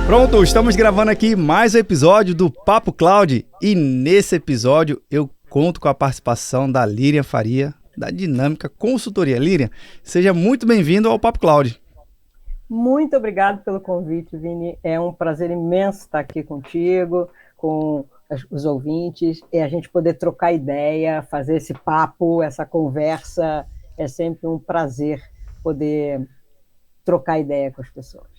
Pronto, estamos gravando aqui mais um episódio do Papo Cloud e nesse episódio eu conto com a participação da Líria Faria, da Dinâmica Consultoria. Líria, seja muito bem-vindo ao Papo Cloud. Muito obrigado pelo convite, Vini. É um prazer imenso estar aqui contigo, com os ouvintes, e a gente poder trocar ideia, fazer esse papo, essa conversa. É sempre um prazer poder trocar ideia com as pessoas.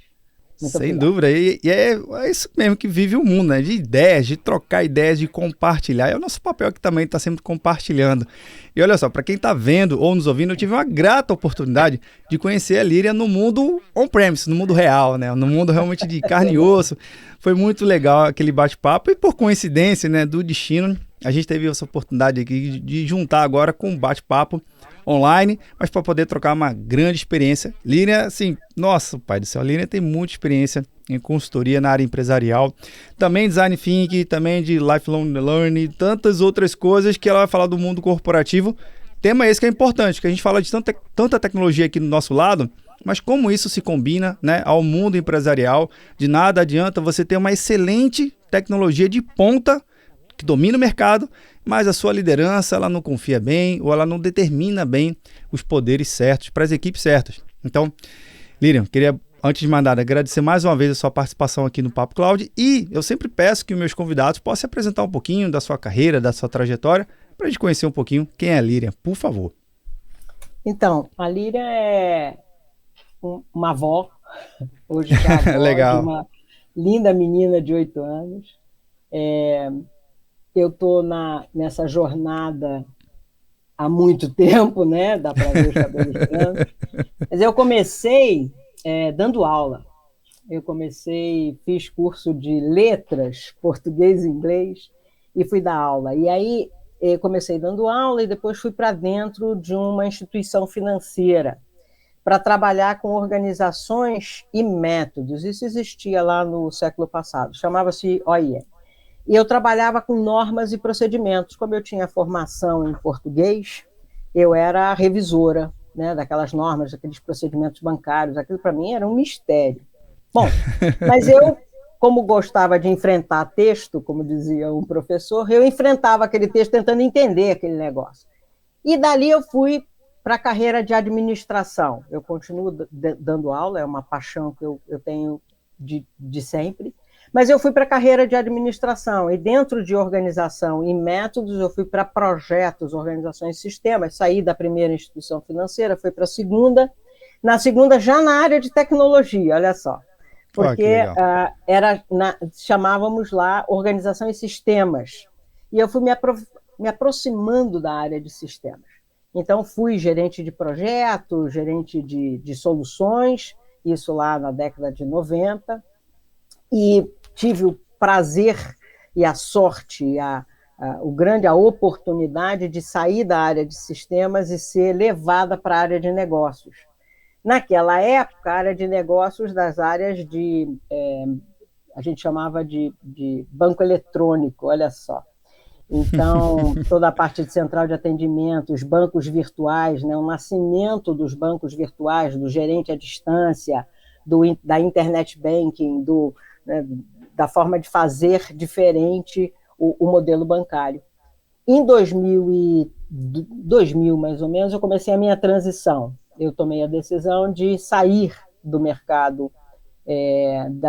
Muito Sem obrigado. Dúvida, e é isso mesmo que vive o mundo, né? De ideias, de trocar ideias, de compartilhar. É o nosso papel que também está sempre compartilhando. E olha só, para quem está vendo ou nos ouvindo, eu tive uma grata oportunidade de conhecer a Líria no mundo on-premise, no mundo real, né? No mundo realmente de carne e osso. Foi muito legal aquele bate-papo e por coincidência, né, do destino, a gente teve essa oportunidade aqui de juntar agora com um bate-papo online, mas para poder trocar uma grande experiência. Líria, assim, nossa, pai do céu, Líria tem muita experiência em consultoria na área empresarial, também design thinking, também de lifelong learning, tantas outras coisas que ela vai falar do mundo corporativo. Tema esse que é importante, que a gente fala de tanta tecnologia aqui do nosso lado, mas como isso se combina, né, ao mundo empresarial. De nada adianta você ter uma excelente tecnologia de ponta que domina o mercado, mas a sua liderança ela não confia bem ou ela não determina bem os poderes certos para as equipes certas. Então, Líria, queria, antes de mais nada, agradecer mais uma vez a sua participação aqui no Papo Cloud e eu sempre peço que os meus convidados possam se apresentar um pouquinho da sua carreira, da sua trajetória, para a gente conhecer um pouquinho quem é a Líria, por favor. Então, a Líria é uma avó, hoje já avó Legal. De uma linda menina de 8 anos. Eu estou nessa jornada há muito tempo, né? Dá para ver os cabelos brancos. Mas eu comecei dando aula. Fiz curso de letras, português e inglês, e fui dar aula. E aí comecei dando aula e depois fui para dentro de uma instituição financeira para trabalhar com organizações e métodos. Isso existia lá no século passado, chamava-se OIE. E eu trabalhava com normas e procedimentos. Como eu tinha formação em português, eu era a revisora, né, daquelas normas, daqueles procedimentos bancários. Aquilo para mim era um mistério. Bom, mas eu, como gostava de enfrentar texto, como dizia um professor, eu enfrentava aquele texto tentando entender aquele negócio. E dali eu fui para a carreira de administração. Eu continuo dando aula, é uma paixão que eu tenho de sempre. Mas eu fui para a carreira de administração, e dentro de organização e métodos, eu fui para projetos, organizações e sistemas. Saí da primeira instituição financeira, fui para a segunda, na segunda já na área de tecnologia, olha só. Porque chamávamos lá organização e sistemas. E eu fui me aproximando da área de sistemas. Então, fui gerente de projetos, gerente de soluções, isso lá na década de 90, e tive o prazer e a sorte, a oportunidade de sair da área de sistemas e ser levada para a área de negócios. Naquela época, a área de negócios das áreas a gente chamava de banco eletrônico, olha só. Então, toda a parte de central de atendimento, os bancos virtuais, né, o nascimento dos bancos virtuais, do gerente à distância, da internet banking, da forma de fazer diferente o modelo bancário. Em 2000, mais ou menos, eu comecei a minha transição. Eu tomei a decisão de sair do mercado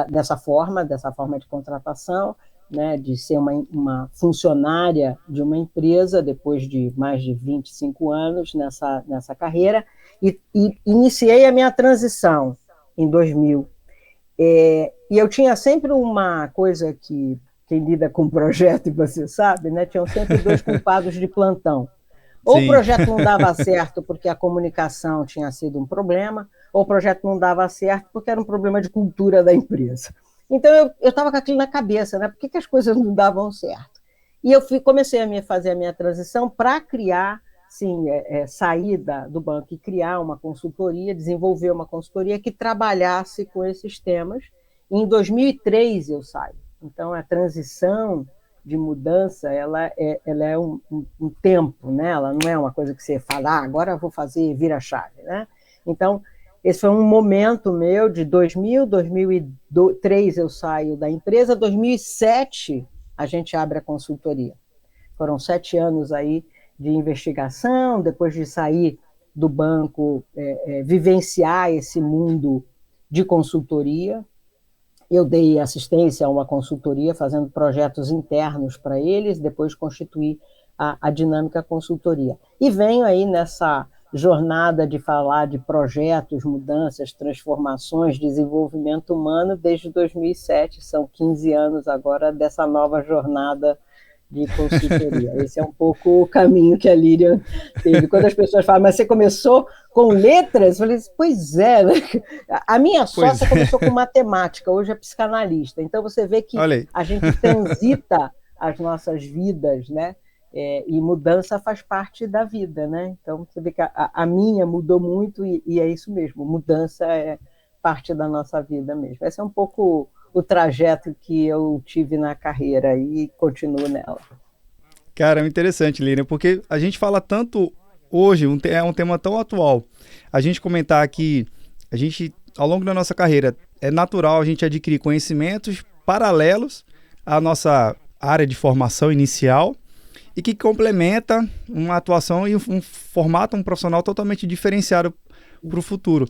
dessa forma de contratação, né, de ser uma funcionária de uma empresa depois de mais de 25 anos nessa carreira, e iniciei a minha transição em 2000. E eu tinha sempre uma coisa que quem lida com projeto, e você sabe, né, tinham sempre dois culpados de plantão. Ou Sim. O projeto não dava certo porque a comunicação tinha sido um problema, ou o projeto não dava certo porque era um problema de cultura da empresa. Então, eu estava com aquilo na cabeça, né? Por que as coisas não davam certo? E eu comecei a fazer a minha transição para criar, sim, sair do banco e criar uma consultoria, desenvolver uma consultoria que trabalhasse com esses temas. E em 2003 eu saio. Então, a transição de mudança, ela é um tempo, né? Ela não é uma coisa que você fala, agora eu vou fazer vira-chave, né? Então, esse foi um momento meu de 2003 eu saio da empresa, 2007 a gente abre a consultoria. Foram 7 anos aí de investigação, depois de sair do banco, vivenciar esse mundo de consultoria. Eu dei assistência a uma consultoria, fazendo projetos internos para eles, depois constituí a Dinâmica Consultoria. E venho aí nessa jornada de falar de projetos, mudanças, transformações, desenvolvimento humano desde 2007, são 15 anos agora dessa nova jornada de consultoria. Esse é um pouco o caminho que a Lilian teve. Quando as pessoas falam, mas você começou com letras? Eu falei, pois é. Né? A minha sócia começou com matemática, hoje é psicanalista. Então você vê que a gente transita as nossas vidas, né? E mudança faz parte da vida, né? Então você vê que a minha mudou muito e é isso mesmo, mudança é parte da nossa vida mesmo. Esse é um pouco o trajeto que eu tive na carreira e continuo nela. Cara, é interessante, Lilian, porque a gente fala tanto hoje, é um tema tão atual. A gente comentar que a gente, ao longo da nossa carreira, é natural a gente adquirir conhecimentos paralelos à nossa área de formação inicial e que complementa uma atuação e um formato, um profissional totalmente diferenciado para o futuro.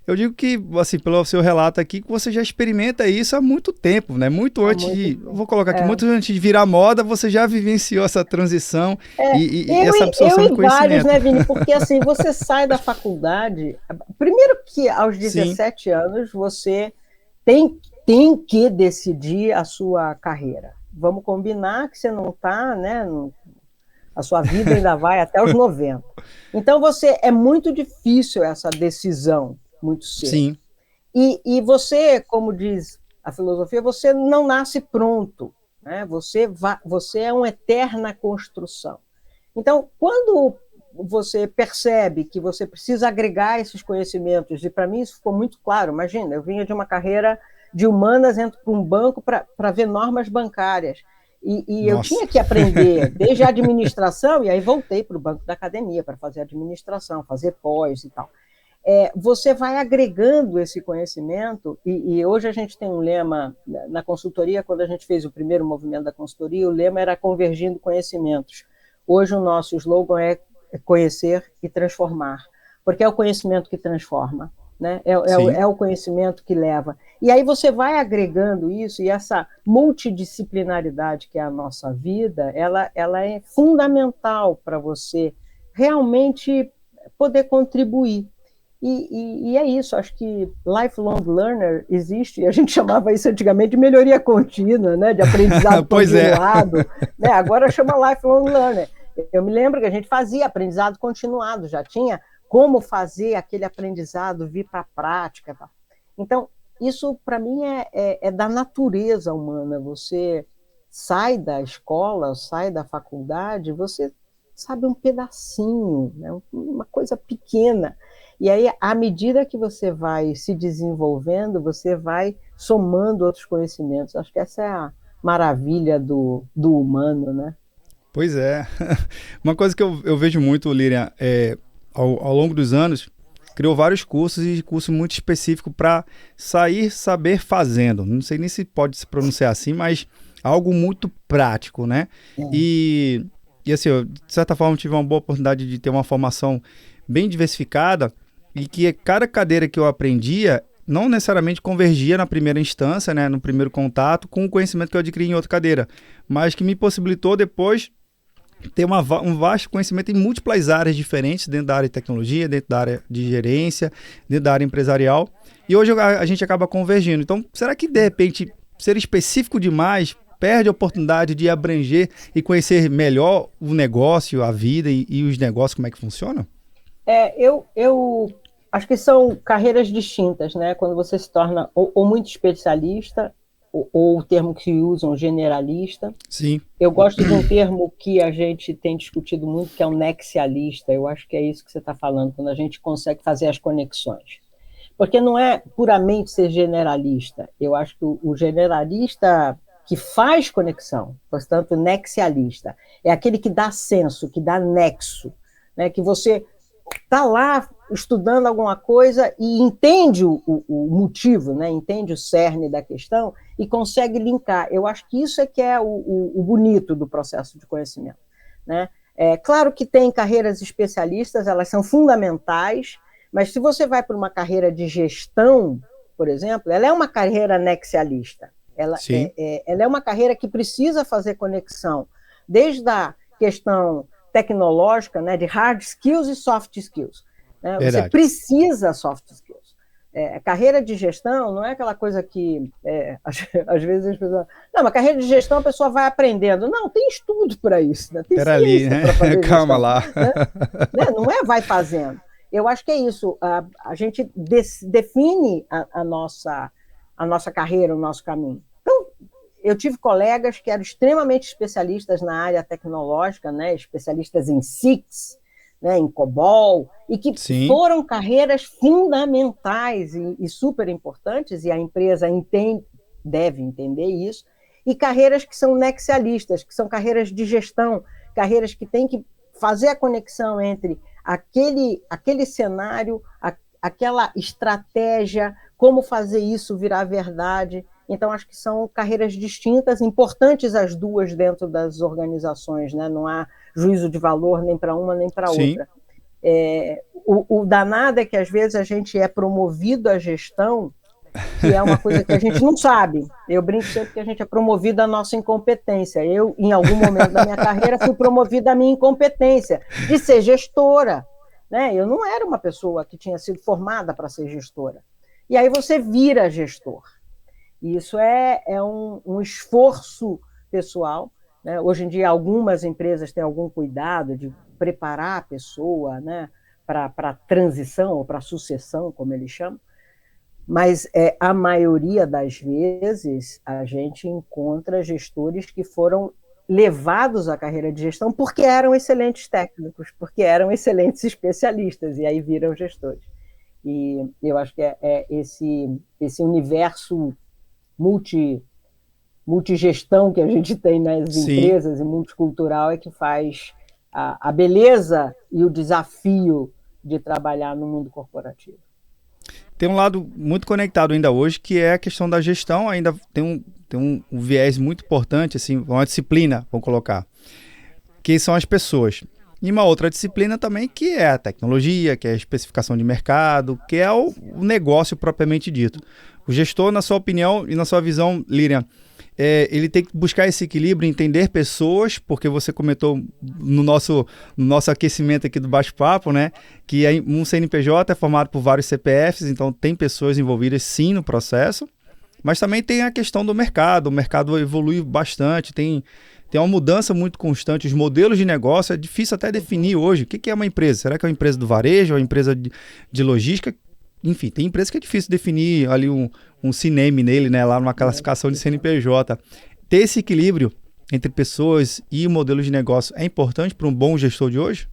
Eu digo que, assim, pelo seu relato aqui, que você já experimenta isso há muito tempo, né? Muito antes vou colocar aqui, muito antes de virar moda, você já vivenciou essa transição e essa absorção de conhecimento. Vários, né, Vini? Porque, assim, você sai da faculdade, primeiro que aos 17 anos você tem que decidir a sua carreira. Vamos combinar que você não está, né? A sua vida ainda vai até os 90. Então, é muito difícil essa decisão, muito cedo. Sim. E você, como diz a filosofia, você não nasce pronto, né? Você é uma eterna construção. Então, quando você percebe que você precisa agregar esses conhecimentos, e para mim isso ficou muito claro, imagina, eu vinha de uma carreira de humanas, entro para um banco para ver normas bancárias, e eu tinha que aprender desde a administração, e aí voltei para o banco da academia para fazer administração, fazer pós e tal. Você vai agregando esse conhecimento, e hoje a gente tem um lema na consultoria, quando a gente fez o primeiro movimento da consultoria, o lema era convergindo conhecimentos. Hoje o nosso slogan é conhecer e transformar, porque é o conhecimento que transforma, né? É o conhecimento que leva. E aí você vai agregando isso, e essa multidisciplinaridade que é a nossa vida, ela é fundamental para você realmente poder contribuir. E é isso, acho que lifelong learner existe, e a gente chamava isso antigamente de melhoria contínua, né, de aprendizado continuado, né, agora chama lifelong learner. Eu me lembro que a gente fazia aprendizado continuado, já tinha como fazer aquele aprendizado vir para a prática. Tá? Então, isso para mim é da natureza humana, você sai da escola, sai da faculdade, você sabe um pedacinho, né, uma coisa pequena. E aí, à medida que você vai se desenvolvendo, você vai somando outros conhecimentos. Acho que essa é a maravilha do humano, né? Pois é. Uma coisa que eu vejo muito, Lilian, ao longo dos anos, criou vários cursos e cursos muito específicos para sair saber fazendo. Não sei nem se pode se pronunciar assim, mas algo muito prático, né? E assim, eu, de certa forma, tive uma boa oportunidade de ter uma formação bem diversificada, e que cada cadeira que eu aprendia não necessariamente convergia na primeira instância, né, no primeiro contato, com o conhecimento que eu adquiri em outra cadeira, mas que me possibilitou depois ter um vasto conhecimento em múltiplas áreas diferentes, dentro da área de tecnologia, dentro da área de gerência, dentro da área empresarial, e hoje a gente acaba convergindo. Então, será que, de repente, ser específico demais perde a oportunidade de abranger e conhecer melhor o negócio, a vida e os negócios, como é que funciona? Eu acho que são carreiras distintas, né? Quando você se torna ou muito especialista, ou o termo que usam, generalista. Sim. Eu gosto de um termo que a gente tem discutido muito, que é o nexialista. Eu acho que é isso que você está falando, quando a gente consegue fazer as conexões. Porque não é puramente ser generalista. Eu acho que o generalista que faz conexão, portanto, nexialista, é aquele que dá senso, que dá nexo, né? Que você está lá estudando alguma coisa e entende o motivo, né? Entende o cerne da questão e consegue linkar. Eu acho que isso é que é o bonito do processo de conhecimento, né? É claro que tem carreiras especialistas, elas são fundamentais, mas se você vai para uma carreira de gestão, por exemplo, ela é uma carreira nexialista. Ela é uma carreira que precisa fazer conexão, desde a questão tecnológica, né, de hard skills e soft skills. Né? Você precisa soft skills. Carreira de gestão não é aquela coisa que, às vezes as pessoas... Não, mas carreira de gestão a pessoa vai aprendendo. Não, tem estudo para isso. Né? Tem ciência ali, né? Para fazer Calma gestão, lá. Né? Não é vai fazendo. Eu acho que é isso. A gente define a nossa carreira, o nosso caminho. Então, eu tive colegas que eram extremamente especialistas na área tecnológica, né? Especialistas em SIX, né? Em COBOL, e que foram carreiras fundamentais e super importantes, e a empresa deve entender isso, e carreiras que são nexialistas, que são carreiras de gestão, carreiras que têm que fazer a conexão entre aquele cenário, aquela estratégia, como fazer isso virar verdade. Então, acho que são carreiras distintas, importantes as duas dentro das organizações, né? Não há juízo de valor nem para uma nem para outra. O danado é que, às vezes, a gente é promovido à gestão, que é uma coisa que a gente não sabe. Eu brinco sempre que a gente é promovido à nossa incompetência. Eu, em algum momento da minha carreira, fui promovida à minha incompetência de ser gestora. Né? Eu não era uma pessoa que tinha sido formada para ser gestora. E aí você vira gestor. E isso é um esforço pessoal. Né? Hoje em dia, algumas empresas têm algum cuidado de preparar a pessoa, né, para a transição ou para a sucessão, como eles chamam. Mas a maioria das vezes a gente encontra gestores que foram levados à carreira de gestão porque eram excelentes técnicos, porque eram excelentes especialistas, e aí viram gestores. E eu acho que esse universo multigestão que a gente tem nas empresas e multicultural é que faz a beleza e o desafio de trabalhar no mundo corporativo. Tem um lado muito conectado ainda hoje, que é a questão da gestão. Ainda tem um viés muito importante, assim, uma disciplina, vamos colocar, que são as pessoas. E uma outra disciplina também, que é a tecnologia, que é a especificação de mercado, que é o negócio propriamente dito. O gestor, na sua opinião e na sua visão, Lilian, ele tem que buscar esse equilíbrio, entender pessoas, porque você comentou no nosso aquecimento aqui do bate-papo, né, que um CNPJ é formado por vários CPFs, então tem pessoas envolvidas sim no processo, mas também tem a questão do mercado. O mercado evolui bastante, tem uma mudança muito constante, os modelos de negócio, é difícil até definir hoje o que é uma empresa. Será que é uma empresa do varejo, ou uma empresa de logística? Enfim, tem empresas que é difícil definir ali um CNAME nele, né, lá numa classificação de CNPJ. Ter esse equilíbrio entre pessoas e modelo de negócio é importante para um bom gestor de hoje?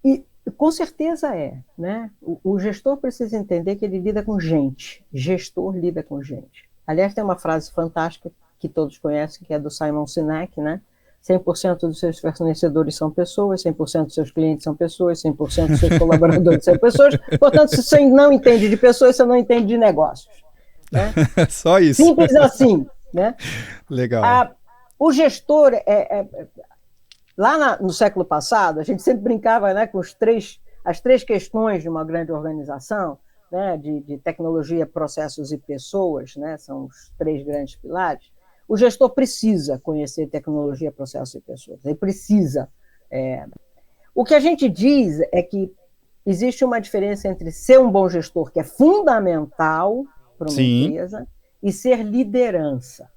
E com certeza né? O gestor precisa entender que ele lida com gente. Gestor lida com gente. Aliás, tem uma frase fantástica que todos conhecem, que é do Simon Sinek, né? 100% dos seus fornecedores são pessoas, 100% dos seus clientes são pessoas, 100% dos seus colaboradores são pessoas. Portanto, se você não entende de pessoas, você não entende de negócios. Né? Só isso. Simples assim. Né? Legal. O gestor, lá no século passado, a gente sempre brincava, né, com as três questões de uma grande organização, né, de tecnologia, processos e pessoas, né, são os três grandes pilares. O gestor precisa conhecer tecnologia, processos e pessoas. Ele precisa. O que a gente diz é que existe uma diferença entre ser um bom gestor, que é fundamental para uma empresa, e ser liderança.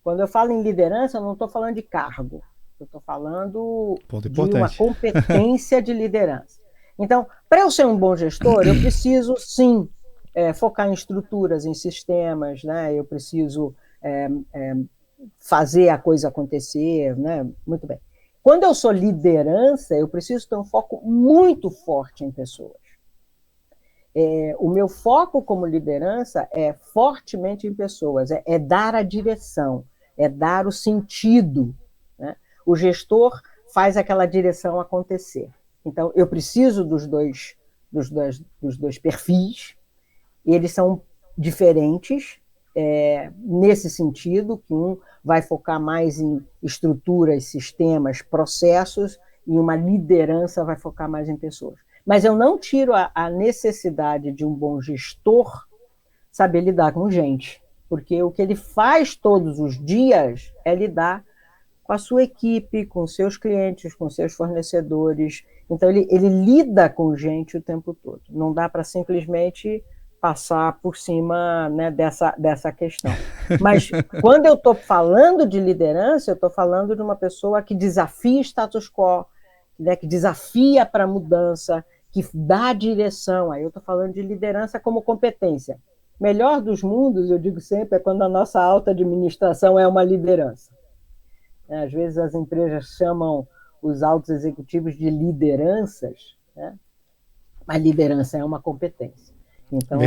Quando eu falo em liderança, eu não estou falando de cargo. Eu estou falando de uma competência de liderança. Então, para eu ser um bom gestor, eu preciso, sim, focar em estruturas, em sistemas, né? Eu preciso fazer a coisa acontecer, né? Muito bem. Quando eu sou liderança, eu preciso ter um foco muito forte em pessoas. O meu foco como liderança é fortemente em pessoas, é dar a direção, é dar o sentido. Né? O gestor faz aquela direção acontecer. Então, eu preciso dos dois perfis, eles são diferentes, nesse sentido, que um vai focar mais em estruturas, sistemas, processos, e uma liderança vai focar mais em pessoas. Mas eu não tiro a necessidade de um bom gestor saber lidar com gente, porque o que ele faz todos os dias é lidar com a sua equipe, com seus clientes, com seus fornecedores. Então, ele lida com gente o tempo todo. Não dá para simplesmente passar por cima, né, dessa questão. Mas, quando eu estou falando de liderança, eu estou falando de uma pessoa que desafia status quo, né, que desafia para a mudança, que dá direção. Aí eu estou falando de liderança como competência. Melhor dos mundos, eu digo sempre, é quando a nossa alta administração é uma liderança. Às vezes as empresas chamam os altos executivos de lideranças, né? Mas liderança é uma competência. Então,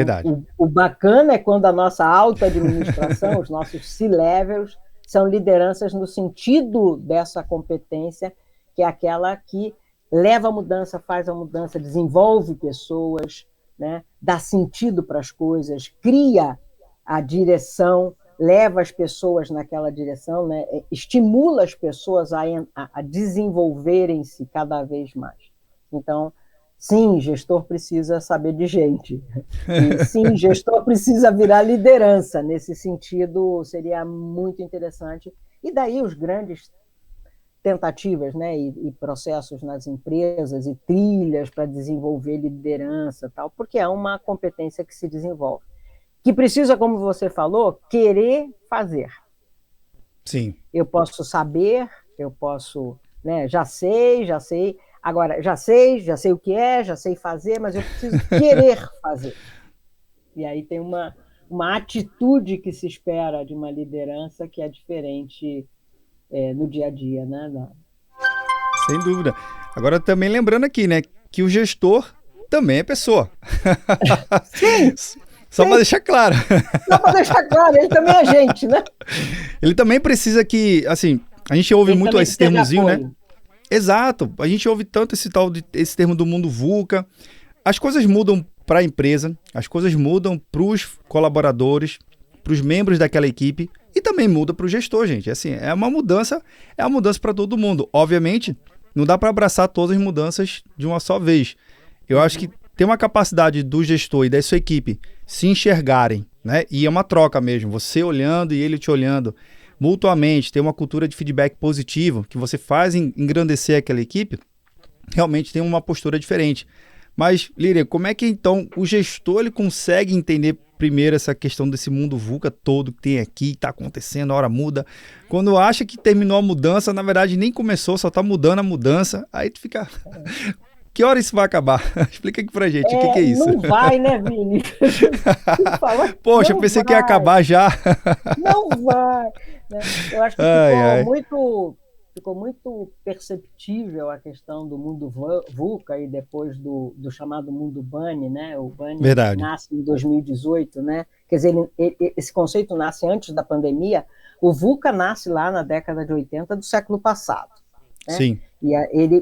o bacana é quando a nossa alta administração, os nossos C-levels, são lideranças no sentido dessa competência, que é aquela que leva a mudança, faz a mudança, desenvolve pessoas, né? Dá sentido para as coisas, cria a direção, leva as pessoas naquela direção, né? Estimula as pessoas a desenvolverem-se cada vez mais. Então, sim, gestor precisa saber de gente. E, sim, gestor precisa virar liderança. Nesse sentido, seria muito interessante. E daí os grandes tentativas, né, e processos nas empresas e trilhas para desenvolver liderança, tal, porque é uma competência que se desenvolve. Que precisa, como você falou, querer fazer. Sim. Eu posso saber, eu posso, né, já sei, agora já sei o que é, já sei fazer, mas eu preciso querer fazer. E aí tem uma atitude que se espera de uma liderança que é diferente no dia a dia, né? Sem dúvida. Agora também lembrando aqui, né, que o gestor também é pessoa. Sim! Só para deixar claro. Só para deixar claro, ele também é gente, né? Ele também precisa que, assim, a gente ouve muito esse termozinho, né? Exato. A gente ouve tanto esse termo do mundo VUCA. As coisas mudam para a empresa, as coisas mudam para os colaboradores, para os membros daquela equipe e também muda para o gestor, gente. Assim, é uma mudança para todo mundo. Obviamente, não dá para abraçar todas as mudanças de uma só vez. Eu acho que tem uma capacidade do gestor e da sua equipe se enxergarem, né? E é uma troca mesmo, você olhando e ele te olhando mutuamente, ter uma cultura de feedback positivo, que você faz engrandecer aquela equipe, realmente tem uma postura diferente. Mas, Líria, como é que então o gestor ele consegue entender primeiro essa questão desse mundo VUCA todo que tem aqui, está acontecendo, a hora muda. Quando acha que terminou a mudança, na verdade nem começou, só está mudando a mudança, aí tu fica... Que hora isso vai acabar? Explica aqui pra gente, o que é isso? Não vai, né, Vini? Poxa, eu pensei que ia acabar já. Não vai. Né? Eu acho que ficou muito perceptível a questão do mundo VUCA e depois do chamado mundo BANI, né? O BANI nasce em 2018, né? Quer dizer, esse conceito nasce antes da pandemia. O VUCA nasce lá na década de 80 do século passado. Né? Sim. E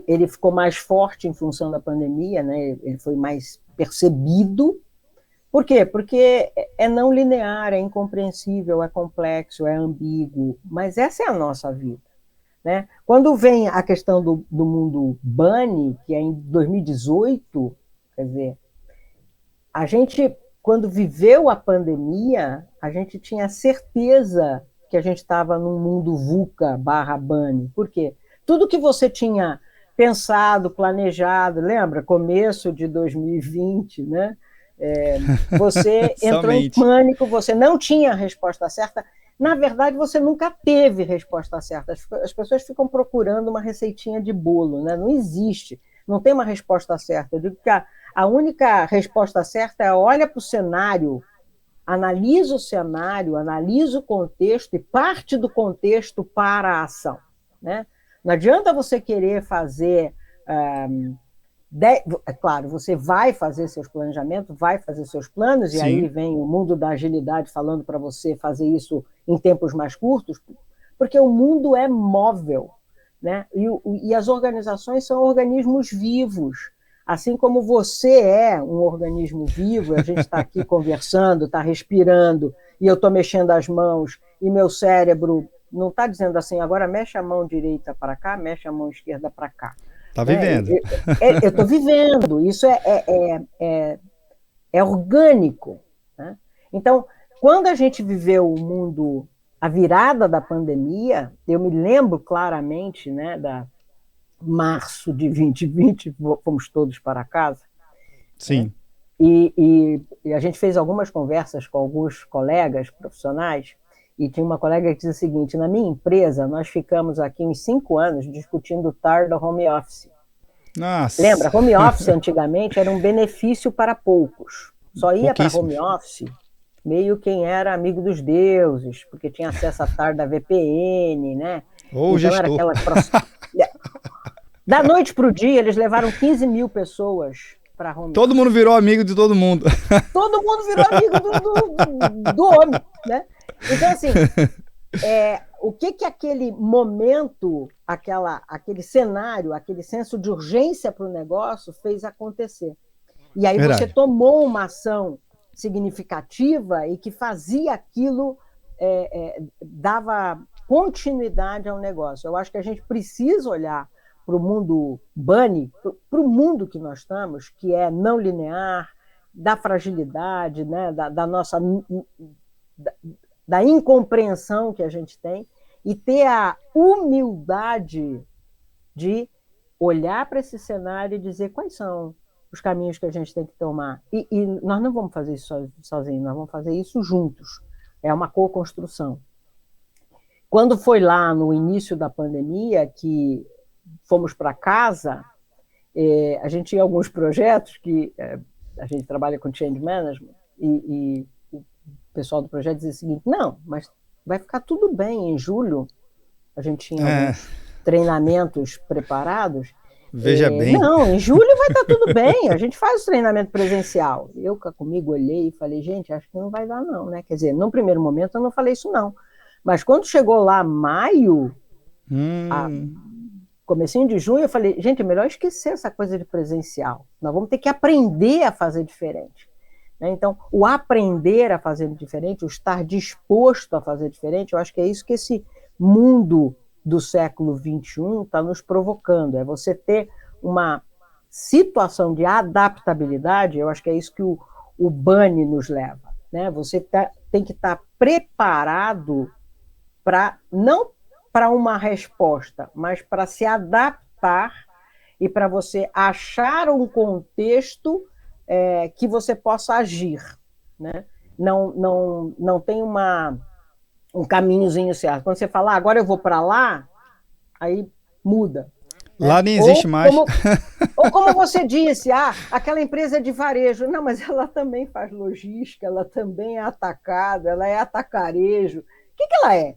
ele ficou mais forte em função da pandemia, né? Ele foi mais percebido. Por quê? Porque é não linear, é incompreensível, é complexo, é ambíguo, mas essa é a nossa vida. Né? Quando vem a questão do mundo BANI, que é em 2018, quer dizer, a gente, quando viveu a pandemia, a gente tinha certeza que a gente estava num mundo VUCA/BANI. Por quê? Tudo que você tinha pensado, planejado, lembra? Começo de 2020, né? Você entrou em pânico, você não tinha a resposta certa. Na verdade, você nunca teve resposta certa. As pessoas ficam procurando uma receitinha de bolo, né? Não existe, não tem uma resposta certa. Eu digo que a única resposta certa é olha para o cenário, analisa o cenário, analisa o contexto e parte do contexto para a ação, né? Não adianta você querer fazer... É claro, você vai fazer seus planejamentos, vai fazer seus planos, e aí vem o mundo da agilidade falando para você fazer isso em tempos mais curtos, porque o mundo é móvel. né? E as organizações são organismos vivos. Assim como você é um organismo vivo, a gente está aqui conversando, está respirando, e eu estou mexendo as mãos, e meu cérebro não está dizendo assim, agora mexe a mão direita para cá, mexe a mão esquerda para cá. Tá Né? vivendo. Eu estou vivendo, isso é orgânico. Né? Então, quando a gente viveu o mundo, a virada da pandemia, eu me lembro claramente, né, da março de 2020, fomos todos para casa. Sim. Né? E a gente fez algumas conversas com alguns colegas profissionais, e tinha uma colega que dizia o seguinte, na minha empresa, nós ficamos aqui uns 5 anos discutindo o TAR do home office. Nossa. Lembra, home office antigamente era um benefício para poucos. Só ia para home office meio quem era amigo dos deuses, porque tinha acesso à TAR da VPN, né? Ou então gestor. era aquela... Da noite para o dia, eles levaram 15 mil pessoas para home office. Todo mundo virou amigo de todo mundo. Todo mundo virou amigo do homem, né? Então, assim, o que aquele momento, aquele cenário, aquele senso de urgência para o negócio fez acontecer? E aí Verdade. Você tomou uma ação significativa e que fazia aquilo, dava continuidade ao negócio. Eu acho que a gente precisa olhar para o mundo bunny, para o mundo que nós estamos, que é não linear, da fragilidade, né, da nossa... da incompreensão que a gente tem, e ter a humildade de olhar para esse cenário e dizer quais são os caminhos que a gente tem que tomar. E nós não vamos fazer isso sozinhos, nós vamos fazer isso juntos. É uma co-construção. Quando foi lá no início da pandemia, que fomos para casa, a gente tinha alguns projetos que a gente trabalha com change management, e o pessoal do projeto dizia o seguinte, não, mas vai ficar tudo bem, em julho a gente tinha alguns treinamentos preparados. Veja bem. Não, em julho vai estar tudo bem, a gente faz o treinamento presencial. Eu comigo olhei e falei, gente, acho que não vai dar não, né? Quer dizer, num primeiro momento eu não falei isso não, mas quando chegou lá maio, comecinho de junho, eu falei, gente, é melhor esquecer essa coisa de presencial, nós vamos ter que aprender a fazer diferente. Então, o aprender a fazer diferente, o estar disposto a fazer diferente, eu acho que é isso que esse mundo do século XXI está nos provocando, é você ter uma situação de adaptabilidade, eu acho que é isso que o bunny nos leva. Né? Você tem que estar preparado não para uma resposta, mas para se adaptar e para você achar um contexto que você possa agir. Né? Não tem um caminhozinho certo. Quando você fala, agora eu vou para lá, aí muda. Né? Lá nem existe mais. Ou como você disse, aquela empresa é de varejo. Não, mas ela também faz logística, ela também é atacado, ela é atacarejo. O que ela é?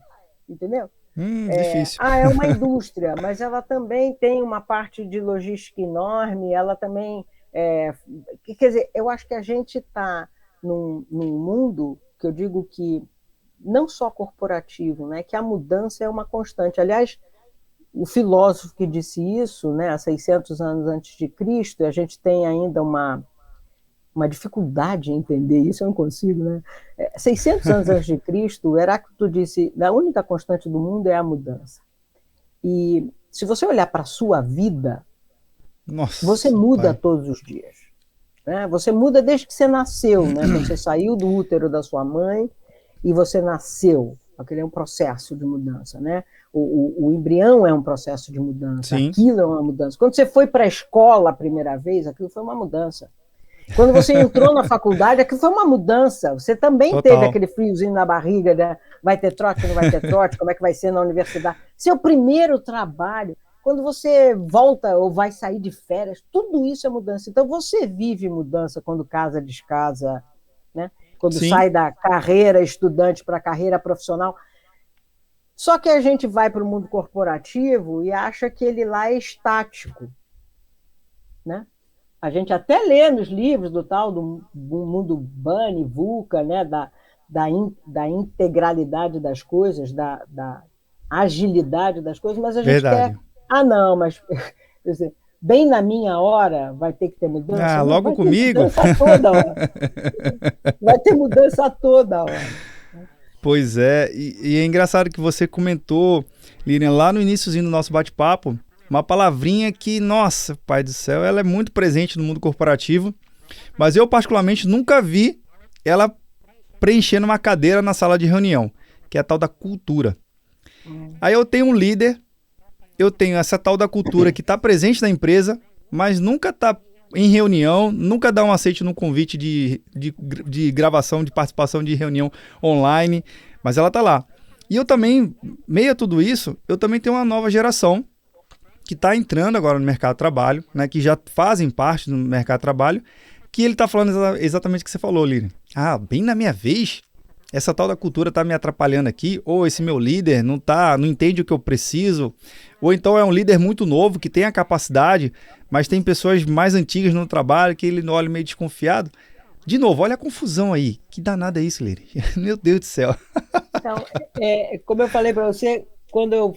Entendeu? Difícil. É uma indústria, mas ela também tem uma parte de logística enorme, ela também... quer dizer, eu acho que a gente está num mundo que eu digo que não só corporativo, né, que a mudança é uma constante. Aliás, o filósofo que disse isso, né, há 600 anos antes de Cristo, e a gente tem ainda uma dificuldade em entender isso, eu não consigo, né? 600 anos antes de Cristo, Heráclito disse, a única constante do mundo é a mudança. E se você olhar para a sua vida, Nossa, você muda todos os dias. Né? Você muda desde que você nasceu, né? Você saiu do útero da sua mãe e você nasceu. Aquele é um processo de mudança, né? O embrião é um processo de mudança. Sim. Aquilo é uma mudança. Quando você foi para a escola a primeira vez, aquilo foi uma mudança. Quando você entrou na faculdade, aquilo foi uma mudança. Você também teve aquele friozinho na barriga, né? Vai ter trote, não vai ter trote, como é que vai ser na universidade. Seu primeiro trabalho, quando você volta ou vai sair de férias, tudo isso é mudança. Então você vive mudança quando casa, descasa, né? Quando Sim. sai da carreira estudante para a carreira profissional. Só que a gente vai para o mundo corporativo e acha que ele lá é estático, né? A gente até lê nos livros do mundo bunny, VUCA, né? da integralidade das coisas, da agilidade das coisas, mas a gente quer Ah, não, mas quer dizer, bem na minha hora vai ter que ter Ah, mudança? Não, logo vai ter comigo? mudança toda hora. Vai ter mudança toda hora. Pois é, e é engraçado que você comentou, Lilian, lá no iniciozinho do nosso bate-papo, uma palavrinha que, nossa, pai do céu, ela é muito presente no mundo corporativo, mas eu particularmente nunca vi ela preenchendo uma cadeira na sala de reunião, que é a tal da cultura. Aí eu tenho um líder, eu tenho essa tal da cultura que está presente na empresa, mas nunca está em reunião, nunca dá um aceite no convite de gravação, de participação de reunião online, mas ela está lá. E eu também, meio a tudo isso, eu também tenho uma nova geração que está entrando agora no mercado de trabalho, né, que já fazem parte do mercado de trabalho, que ele está falando exatamente o que você falou, Lili. Ah, bem na minha vez, essa tal da cultura está me atrapalhando aqui, ou esse meu líder não entende o que eu preciso, ou então é um líder muito novo que tem a capacidade, mas tem pessoas mais antigas no trabalho que ele olha meio desconfiado. De novo, olha a confusão aí. Que danada é isso, Lili? Meu Deus do céu. Então, como eu falei para você, quando eu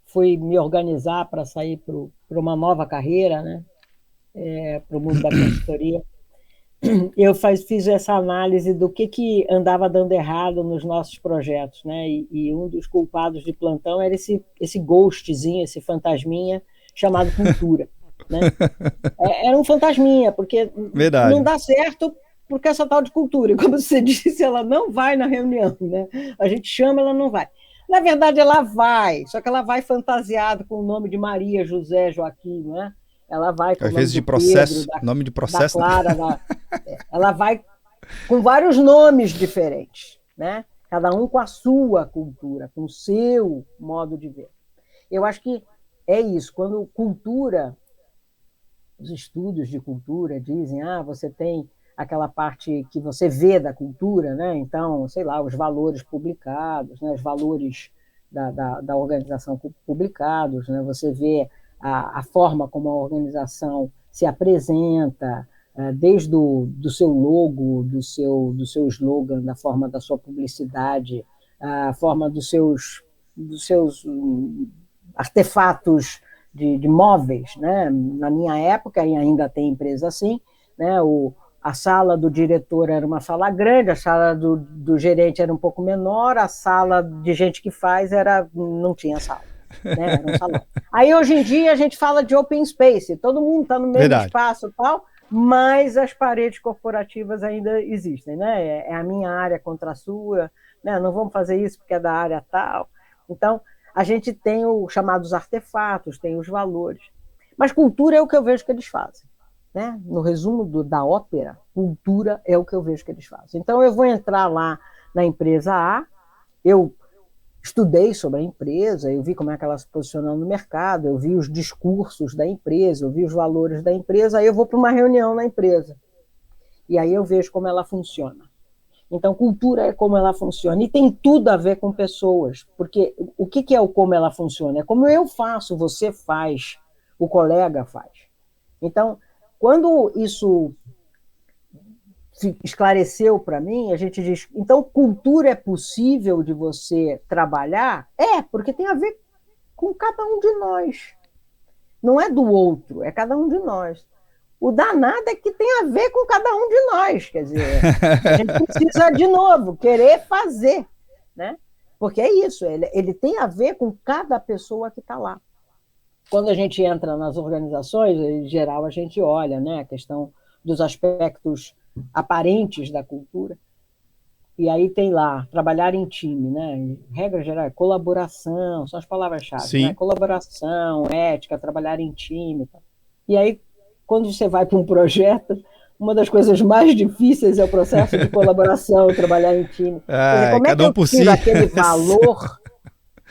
fui me organizar para sair para uma nova carreira, né, para o mundo da consultoria, eu fiz essa análise do que andava dando errado nos nossos projetos, né? E um dos culpados de plantão era esse ghostzinho, esse fantasminha chamado cultura, né? Era um fantasminha, porque não Verdade. dá certo porque essa tal de cultura, como você disse, ela não vai na reunião, né? A gente chama, ela não vai. Na verdade, ela vai, só que ela vai fantasiada com o nome de Maria, José, Joaquim, né? Ela vai com o Às nome vezes de do Pedro, processo, nome de da processo, né? Clara, ela vai com vários nomes diferentes, né? Cada um com a sua cultura, com o seu modo de ver. Eu acho que é isso, quando cultura, os estudos de cultura dizem, você tem aquela parte que você vê da cultura, né? Então, sei lá, os valores publicados, né? Os valores da organização publicados, né? Você vê a forma como a organização se apresenta, desde do seu logo, do seu slogan, da forma da sua publicidade, a forma dos seus artefatos de móveis, né? Na minha época, e ainda tem empresa assim, né? A sala do diretor era uma sala grande, a sala do gerente era um pouco menor, a sala de gente que faz não tinha sala, né? Era um salão. Aí, hoje em dia, a gente fala de open space, todo mundo está no mesmo Verdade. espaço e tal, mas as paredes corporativas ainda existem, né? É a minha área contra a sua, né? Não vamos fazer isso porque é da área tal. Então, a gente tem os chamados artefatos, tem os valores. Mas cultura é o que eu vejo que eles fazem. Né? No resumo da ópera, cultura é o que eu vejo que eles fazem. Então, eu vou entrar lá na empresa A, eu estudei sobre a empresa, eu vi como é que ela se posiciona no mercado, eu vi os discursos da empresa, eu vi os valores da empresa, aí eu vou para uma reunião na empresa. E aí eu vejo como ela funciona. Então, cultura é como ela funciona. E tem tudo a ver com pessoas. Porque o que é o como ela funciona? É como eu faço, você faz, o colega faz. Então, quando isso se esclareceu para mim, a gente diz, então, cultura é possível de você trabalhar? Porque tem a ver com cada um de nós. Não é do outro, é cada um de nós. O danado é que tem a ver com cada um de nós. Quer dizer, a gente precisa, de novo, querer fazer. Né? Porque é isso, ele tem a ver com cada pessoa que está lá. Quando a gente entra nas organizações, em geral, a gente olha, né, a questão dos aspectos aparentes da cultura. E aí tem lá, trabalhar em time, né? Regra geral, colaboração, são as palavras-chave, né? Sim. Colaboração, ética, trabalhar em time. E aí, quando você vai para um projeto, uma das coisas mais difíceis é o processo de colaboração, trabalhar em time. Quer dizer, como é que Cada um eu por si. tiro aquele valor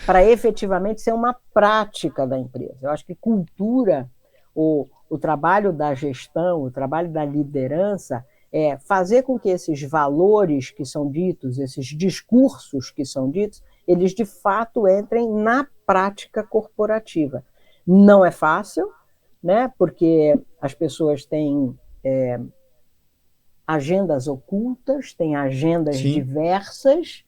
para efetivamente ser uma prática da empresa? Eu acho que cultura, o trabalho da gestão, o trabalho da liderança, é fazer com que esses valores que são ditos, esses discursos que são ditos, eles de fato entrem na prática corporativa. Não é fácil, né? Porque as pessoas têm agendas ocultas, têm agendas Sim. diversas,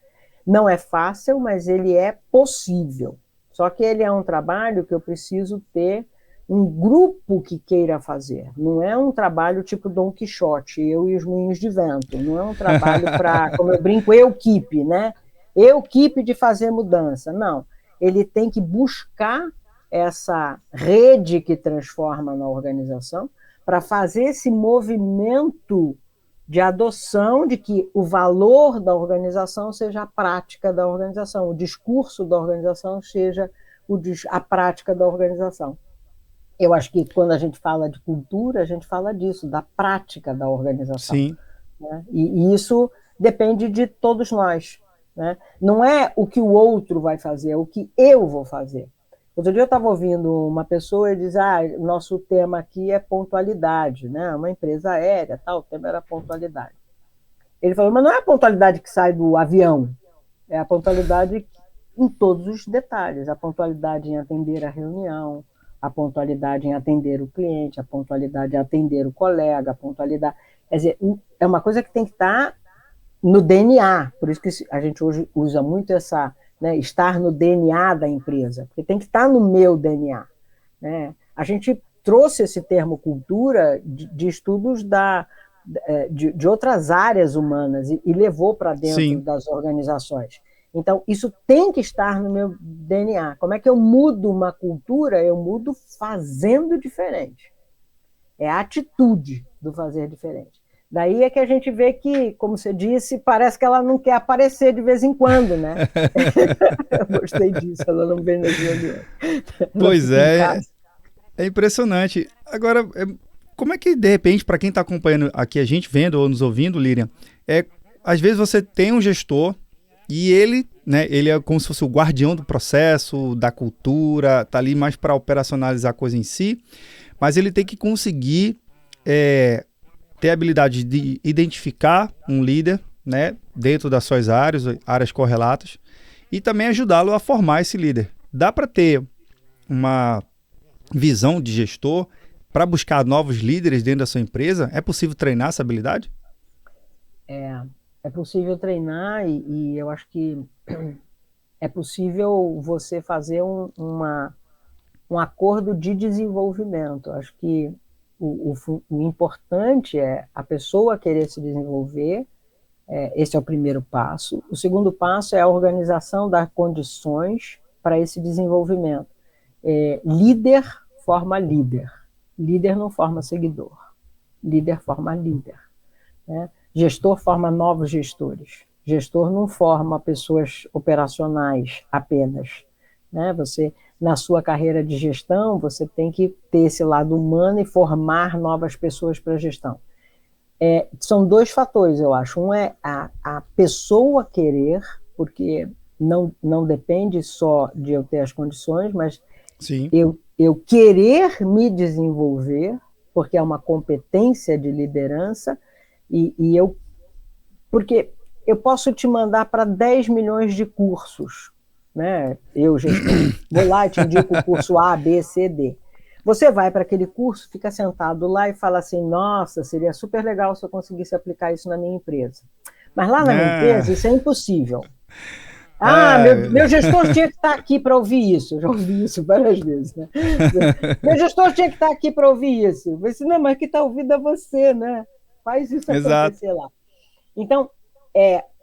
não é fácil, mas ele é possível. Só que ele é um trabalho que eu preciso ter um grupo que queira fazer. Não é um trabalho tipo Dom Quixote, eu e os moinhos de vento. Não é um trabalho para, como eu brinco, equipe, né? Equipe de fazer mudança. Não. Ele tem que buscar essa rede que transforma na organização para fazer esse movimento de adoção de que o valor da organização seja a prática da organização, o discurso da organização seja a prática da organização. Eu acho que quando a gente fala de cultura, a gente fala disso, da prática da organização. Sim. Né? E isso depende de todos nós. Né? Não é o que o outro vai fazer, é o que eu vou fazer. Outro dia eu estava ouvindo uma pessoa e diz, nosso tema aqui é pontualidade, né? Uma empresa aérea, tal, o tema era pontualidade. Ele falou, mas não é a pontualidade que sai do avião, é a pontualidade em todos os detalhes, a pontualidade em atender a reunião, a pontualidade em atender o cliente, a pontualidade em atender o colega, a pontualidade... Quer dizer, é uma coisa que tem que estar no DNA, por isso que a gente hoje usa muito essa... Né, estar no DNA da empresa, porque tem que estar no meu DNA. Né? A gente trouxe esse termo cultura de estudos de outras áreas humanas e levou para dentro Sim. das organizações. Então, isso tem que estar no meu DNA. Como é que eu mudo uma cultura? Eu mudo fazendo diferente. É a atitude do fazer diferente. Daí é que a gente vê que, como você disse, parece que ela não quer aparecer de vez em quando, né? Eu gostei disso, ela não vem nas reuniões. Pois é, é impressionante. Agora, como é que, de repente, para quem está acompanhando aqui a gente, vendo ou nos ouvindo, Líria, às vezes você tem um gestor e ele é como se fosse o guardião do processo, da cultura, está ali mais para operacionalizar a coisa em si, mas ele tem que conseguir... ter a habilidade de identificar um líder, né, dentro das suas áreas correlatas, e também ajudá-lo a formar esse líder. Dá para ter uma visão de gestor para buscar novos líderes dentro da sua empresa? É possível treinar essa habilidade? É possível treinar e eu acho que é possível você fazer um acordo de desenvolvimento. Acho que o importante é a pessoa querer se desenvolver, esse é o primeiro passo. O segundo passo é a organização dar condições para esse desenvolvimento. Líder forma líder. Líder não forma seguidor. Líder forma líder. Né? Gestor forma novos gestores. Gestor não forma pessoas operacionais apenas. Né? Na sua carreira de gestão, você tem que ter esse lado humano e formar novas pessoas para a gestão. São dois fatores, eu acho. Um é a pessoa querer, porque não depende só de eu ter as condições, mas Sim. eu querer me desenvolver, porque é uma competência de liderança, porque eu posso te mandar para 10 milhões de cursos, né? Eu vou lá e te indico o curso A, B, C, D. Você vai para aquele curso, fica sentado lá e fala assim, nossa, seria super legal se eu conseguisse aplicar isso na minha empresa. Mas lá na minha empresa isso é impossível. Meu gestor tinha que estar aqui para ouvir isso. Eu já ouvi isso várias vezes. Né? Meu gestor tinha que estar aqui para ouvir isso. Eu disse, não, mas quem está ouvindo é você, né? Faz isso acontecer lá. Então,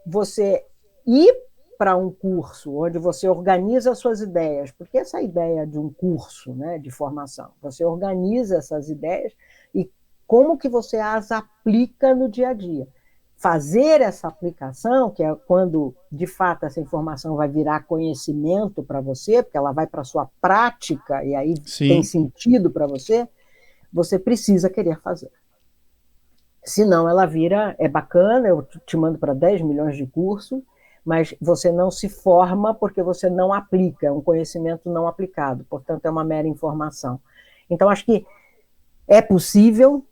você ir para um curso onde você organiza as suas ideias, porque essa ideia de um curso, né, de formação, você organiza essas ideias e como que você as aplica no dia a dia. Fazer essa aplicação, que é quando, de fato, essa informação vai virar conhecimento para você, porque ela vai para a sua prática e aí Sim. tem sentido para você, você precisa querer fazer. Senão ela é bacana, eu te mando para 10 milhões de cursos, mas você não se forma porque você não aplica, é um conhecimento não aplicado, portanto é uma mera informação. Então acho que é possível,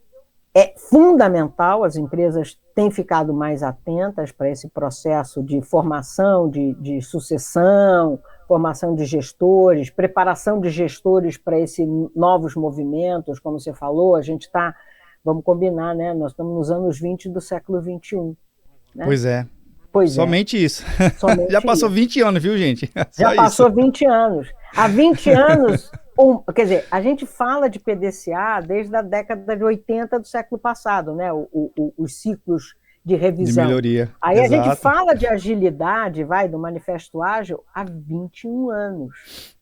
é fundamental, as empresas têm ficado mais atentas para esse processo de formação, de sucessão, formação de gestores, preparação de gestores para esses novos movimentos, como você falou, a gente está, vamos combinar, né? Nós estamos nos anos 20 do século XXI. Né? Pois é. Somente isso. Somente Já passou isso. 20 anos, viu, gente? Já passou 20 anos. Há 20 anos, quer dizer, a gente fala de PDCA desde a década de 80 do século passado, né? Os ciclos de De revisão. melhoria. Aí a gente Exato. fala de agilidade, do manifesto ágil, há 21 anos.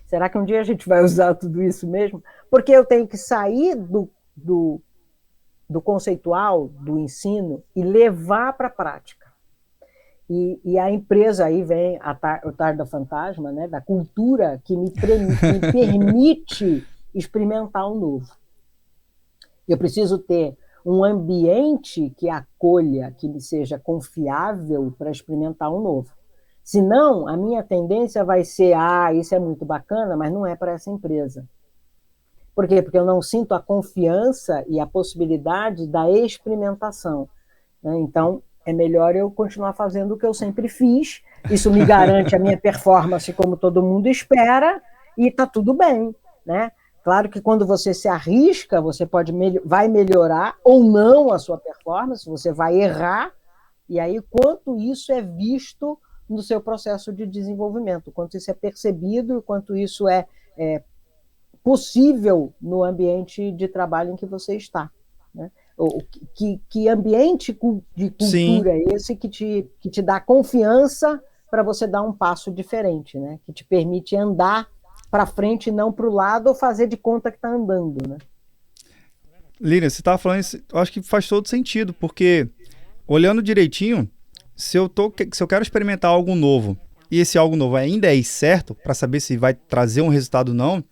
Será que um dia a gente vai usar tudo isso mesmo? Porque eu tenho que sair do conceitual, do ensino, e levar para a prática. E a empresa, aí vem o Tarda Fantasma, né, da cultura que me permite experimentar o novo. Eu preciso ter um ambiente que acolha, que me seja confiável para experimentar o novo. Senão, a minha tendência vai ser, isso é muito bacana, mas não é para essa empresa. Por quê? Porque eu não sinto a confiança e a possibilidade da experimentação. Né? Então, é melhor eu continuar fazendo o que eu sempre fiz. Isso me garante a minha performance como todo mundo espera e está tudo bem. Né? Claro que quando você se arrisca, você vai melhorar ou não a sua performance, você vai errar, e aí quanto isso é visto no seu processo de desenvolvimento, quanto isso é percebido, quanto isso é possível no ambiente de trabalho em que você está. Né? Que ambiente de cultura Sim. é esse que te dá confiança para você dar um passo diferente, né? Que te permite andar para frente e não para o lado ou fazer de conta que está andando. Né? Lilian, você estava falando isso, eu acho que faz todo sentido, porque olhando direitinho, se eu quero experimentar algo novo e esse algo novo ainda é certo para saber se vai trazer um resultado ou não,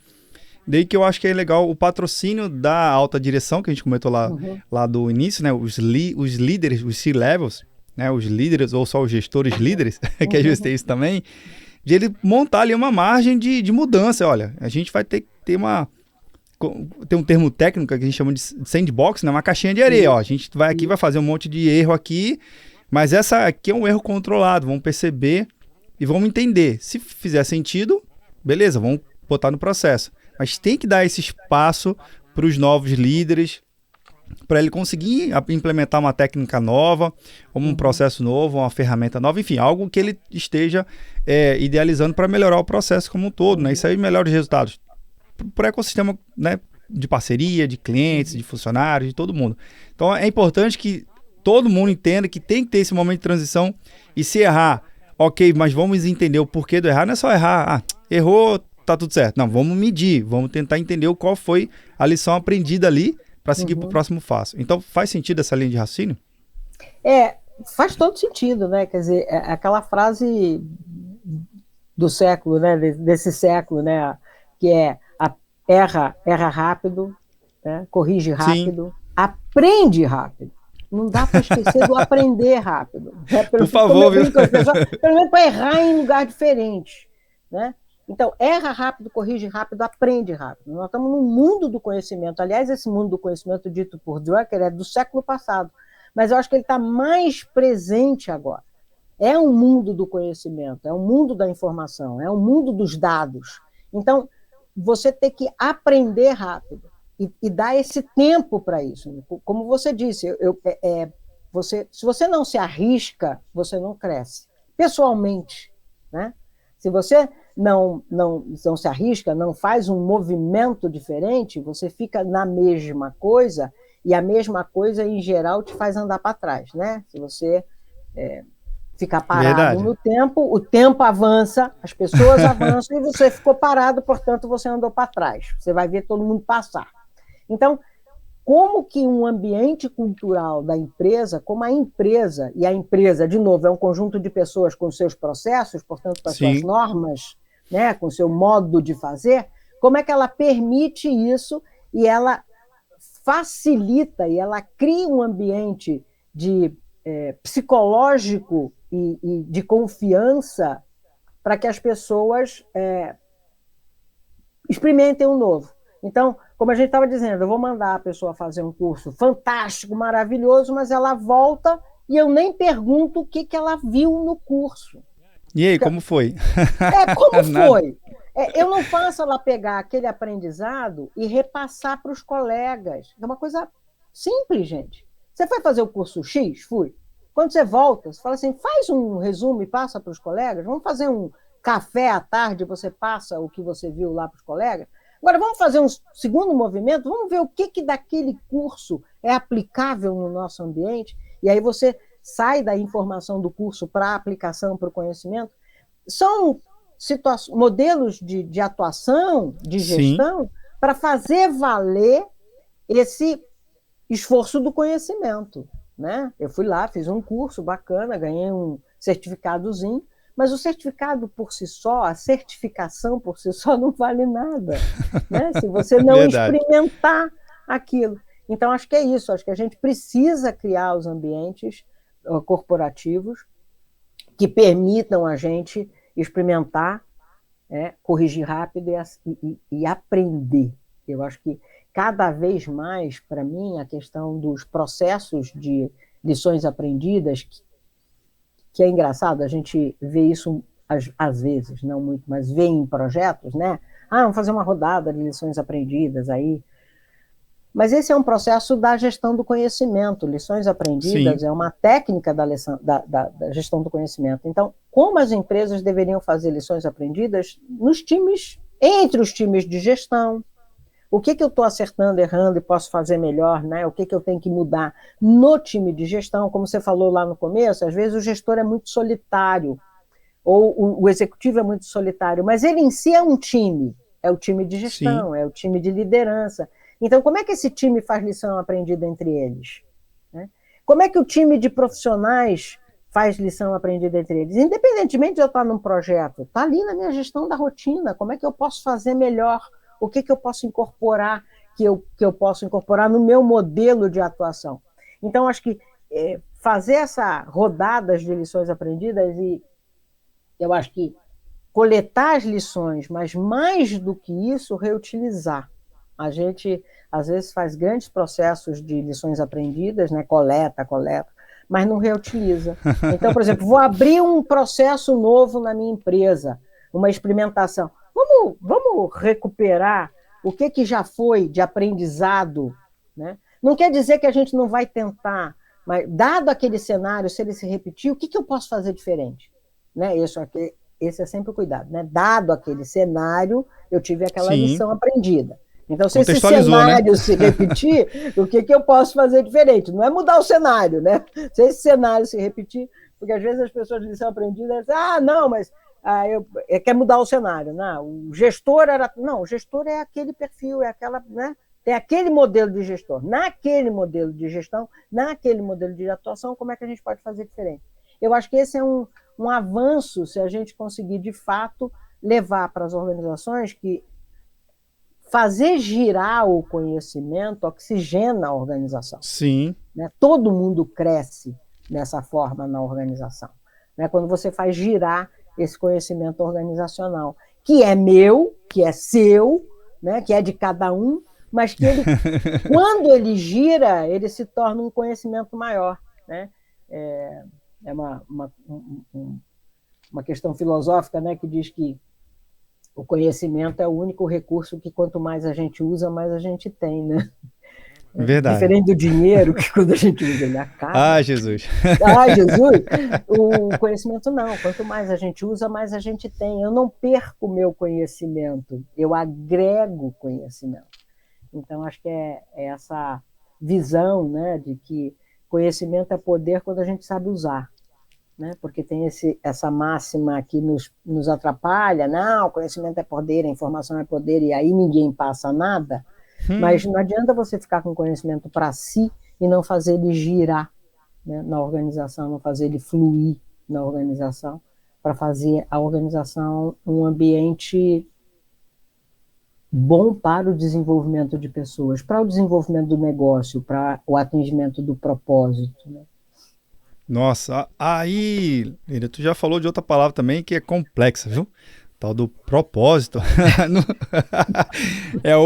daí que eu acho que é legal o patrocínio da alta direção, que a gente comentou lá do início, né? Os líderes, os C-levels, né? Os líderes ou só os gestores líderes, que às vezes tem isso também, de ele montar ali uma margem de mudança. Olha, a gente vai ter que ter tem um termo técnico que a gente chama de sandbox, né? Uma caixinha de areia. Ó. A gente vai aqui, vai fazer um monte de erro aqui, mas essa aqui é um erro controlado. Vamos perceber e vamos entender. Se fizer sentido, beleza, vamos botar no processo. Mas tem que dar esse espaço para os novos líderes, para ele conseguir implementar uma técnica nova, um processo novo, uma ferramenta nova, enfim, algo que ele esteja idealizando para melhorar o processo como um todo, né? Isso aí melhora os resultados para o ecossistema, né, de parceria, de clientes, de funcionários, de todo mundo. Então é importante que todo mundo entenda que tem que ter esse momento de transição e se errar, ok, mas vamos entender o porquê do errar, não é só errar, errou, tá tudo certo. Não, vamos medir, vamos tentar entender qual foi a lição aprendida ali para seguir para o próximo passo. Então faz sentido essa linha de raciocínio? Faz todo sentido, né? Quer dizer, aquela frase do século, né? Desse século, né? Que é erra rápido, né? Corrige rápido, sim, aprende rápido. Não dá para esquecer do aprender rápido. Né? Por favor, viu? Pelo menos para errar em lugar diferente. Né? Então, erra rápido, corrige rápido, aprende rápido. Nós estamos no mundo do conhecimento. Aliás, esse mundo do conhecimento dito por Drucker é do século passado. Mas eu acho que ele está mais presente agora. É um mundo do conhecimento, é um mundo da informação, é um mundo dos dados. Então, você tem que aprender rápido e dar esse tempo para isso. Como você disse, se você não se arrisca, você não cresce. Pessoalmente, né? Se você não se arrisca, não faz um movimento diferente, você fica na mesma coisa, e a mesma coisa, em geral, te faz andar para trás. Né? Se você ficar parado no tempo, o tempo avança, as pessoas avançam e você ficou parado, portanto, você andou para trás. Você vai ver todo mundo passar. Então, como que um ambiente cultural da empresa, como a empresa, e a empresa, de novo, é um conjunto de pessoas com seus processos, portanto, com as suas normas, né, com o seu modo de fazer, como é que ela permite isso e ela facilita e ela cria um ambiente de psicológico e de confiança para que as pessoas experimentem o novo. Então, como a gente estava dizendo, eu vou mandar a pessoa fazer um curso fantástico, maravilhoso, mas ela volta e eu nem pergunto o que ela viu no curso. E aí, como foi? Como foi? Eu não faço ela pegar aquele aprendizado e repassar para os colegas. É uma coisa simples, gente. Você foi fazer o curso X? Fui. Quando você volta, você fala assim, faz um resumo e passa para os colegas, vamos fazer um café à tarde, você passa o que você viu lá para os colegas. Agora, vamos fazer um segundo movimento, vamos ver o que daquele curso é aplicável no nosso ambiente, e aí você sai da informação do curso para a aplicação, para o conhecimento. São modelos de atuação, de gestão, para fazer valer esse esforço do conhecimento, né? Eu fui lá, fiz um curso bacana, ganhei um certificadozinho, mas o certificado por si só, a certificação por si só não vale nada, né? Se você não experimentar aquilo. Então, acho que é isso, acho que a gente precisa criar os ambientes corporativos que permitam a gente experimentar, corrigir rápido e aprender. Eu acho que cada vez mais, para mim, a questão dos processos de lições aprendidas, que é engraçado, a gente vê isso às vezes, não muito, mas vê em projetos, né? Vamos fazer uma rodada de lições aprendidas aí. Mas esse é um processo da gestão do conhecimento. Lições aprendidas é uma técnica da gestão do conhecimento. Então, como as empresas deveriam fazer lições aprendidas nos times, entre os times de gestão? O que eu estou acertando, errando e posso fazer melhor, né? O que eu tenho que mudar no time de gestão? Como você falou lá no começo, às vezes o gestor é muito solitário, ou o executivo é muito solitário, mas ele em si é um time, é o time de gestão, é o time de liderança. Então, como é que esse time faz lição aprendida entre eles? Né? Como é que o time de profissionais faz lição aprendida entre eles? Independentemente de eu estar num projeto, está ali na minha gestão da rotina, como é que eu posso fazer melhor? O que eu posso incorporar, que eu posso incorporar no meu modelo de atuação? Então, acho que fazer essa rodadas de lições aprendidas, e eu acho que coletar as lições, mas mais do que isso, reutilizar. A gente, às vezes, faz grandes processos de lições aprendidas, né? coleta, mas não reutiliza. Então, por exemplo, vou abrir um processo novo na minha empresa, uma experimentação. Vamos recuperar o que já foi de aprendizado, né? Não quer dizer que a gente não vai tentar, mas dado aquele cenário, se ele se repetir, o que eu posso fazer diferente? Né? Esse é sempre o cuidado, né? Dado aquele cenário, eu tive aquela lição aprendida. Então, se esse cenário, né, se repetir, o que eu posso fazer diferente? Não é mudar o cenário, né? Se esse cenário se repetir, porque às vezes as pessoas de lição aprendida dizem, não, mas quer mudar o cenário. Não, o gestor é aquele perfil, é aquela, né? Tem aquele modelo de gestor. Naquele modelo de gestão, naquele modelo de atuação, como é que a gente pode fazer diferente? Eu acho que esse é um avanço se a gente conseguir, de fato, levar para as organizações que fazer girar o conhecimento oxigena a organização. Sim. Né? Todo mundo cresce dessa forma na organização. Né? Quando você faz girar esse conhecimento organizacional, que é meu, que é seu, né? Que é de cada um, mas que ele, quando ele gira, ele se torna um conhecimento maior. Né? É uma questão filosófica, né? Que diz que o conhecimento é o único recurso que quanto mais a gente usa, mais a gente tem, né? Verdade. Diferente do dinheiro, que quando a gente usa, ele acaba. Jesus. Jesus! O conhecimento não. Quanto mais a gente usa, mais a gente tem. Eu não perco o meu conhecimento, eu agrego conhecimento. Então, acho que é essa visão, né, de que conhecimento é poder quando a gente sabe usar. Né? Porque tem essa máxima que nos atrapalha, não, conhecimento é poder, a informação é poder, e aí ninguém passa nada, mas não adianta você ficar com conhecimento para si e não fazer ele girar, né, na organização, não fazer ele fluir na organização, para fazer a organização um ambiente bom para o desenvolvimento de pessoas, para o desenvolvimento do negócio, para o atingimento do propósito, né? Nossa, aí, Lídia, tu já falou de outra palavra também que é complexa, viu? Tal do propósito. é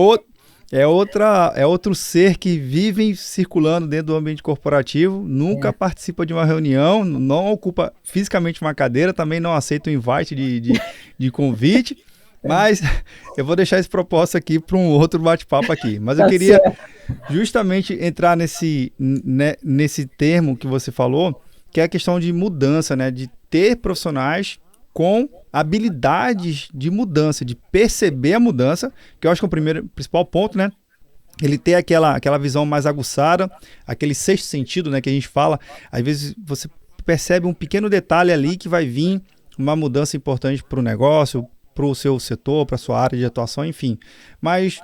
outro ser que vive circulando dentro do ambiente corporativo, nunca participa de uma reunião, não ocupa fisicamente uma cadeira, também não aceita o invite de convite, mas eu vou deixar esse propósito aqui para um outro bate-papo aqui. Mas eu queria justamente entrar nesse termo que você falou, que é a questão de mudança, né? De ter profissionais com habilidades de mudança, de perceber a mudança, que eu acho que é o principal ponto, né? Ele ter aquela visão mais aguçada, aquele sexto sentido, né, que a gente fala. Às vezes você percebe um pequeno detalhe ali que vai vir uma mudança importante para o negócio, para o seu setor, para a sua área de atuação, enfim. Mas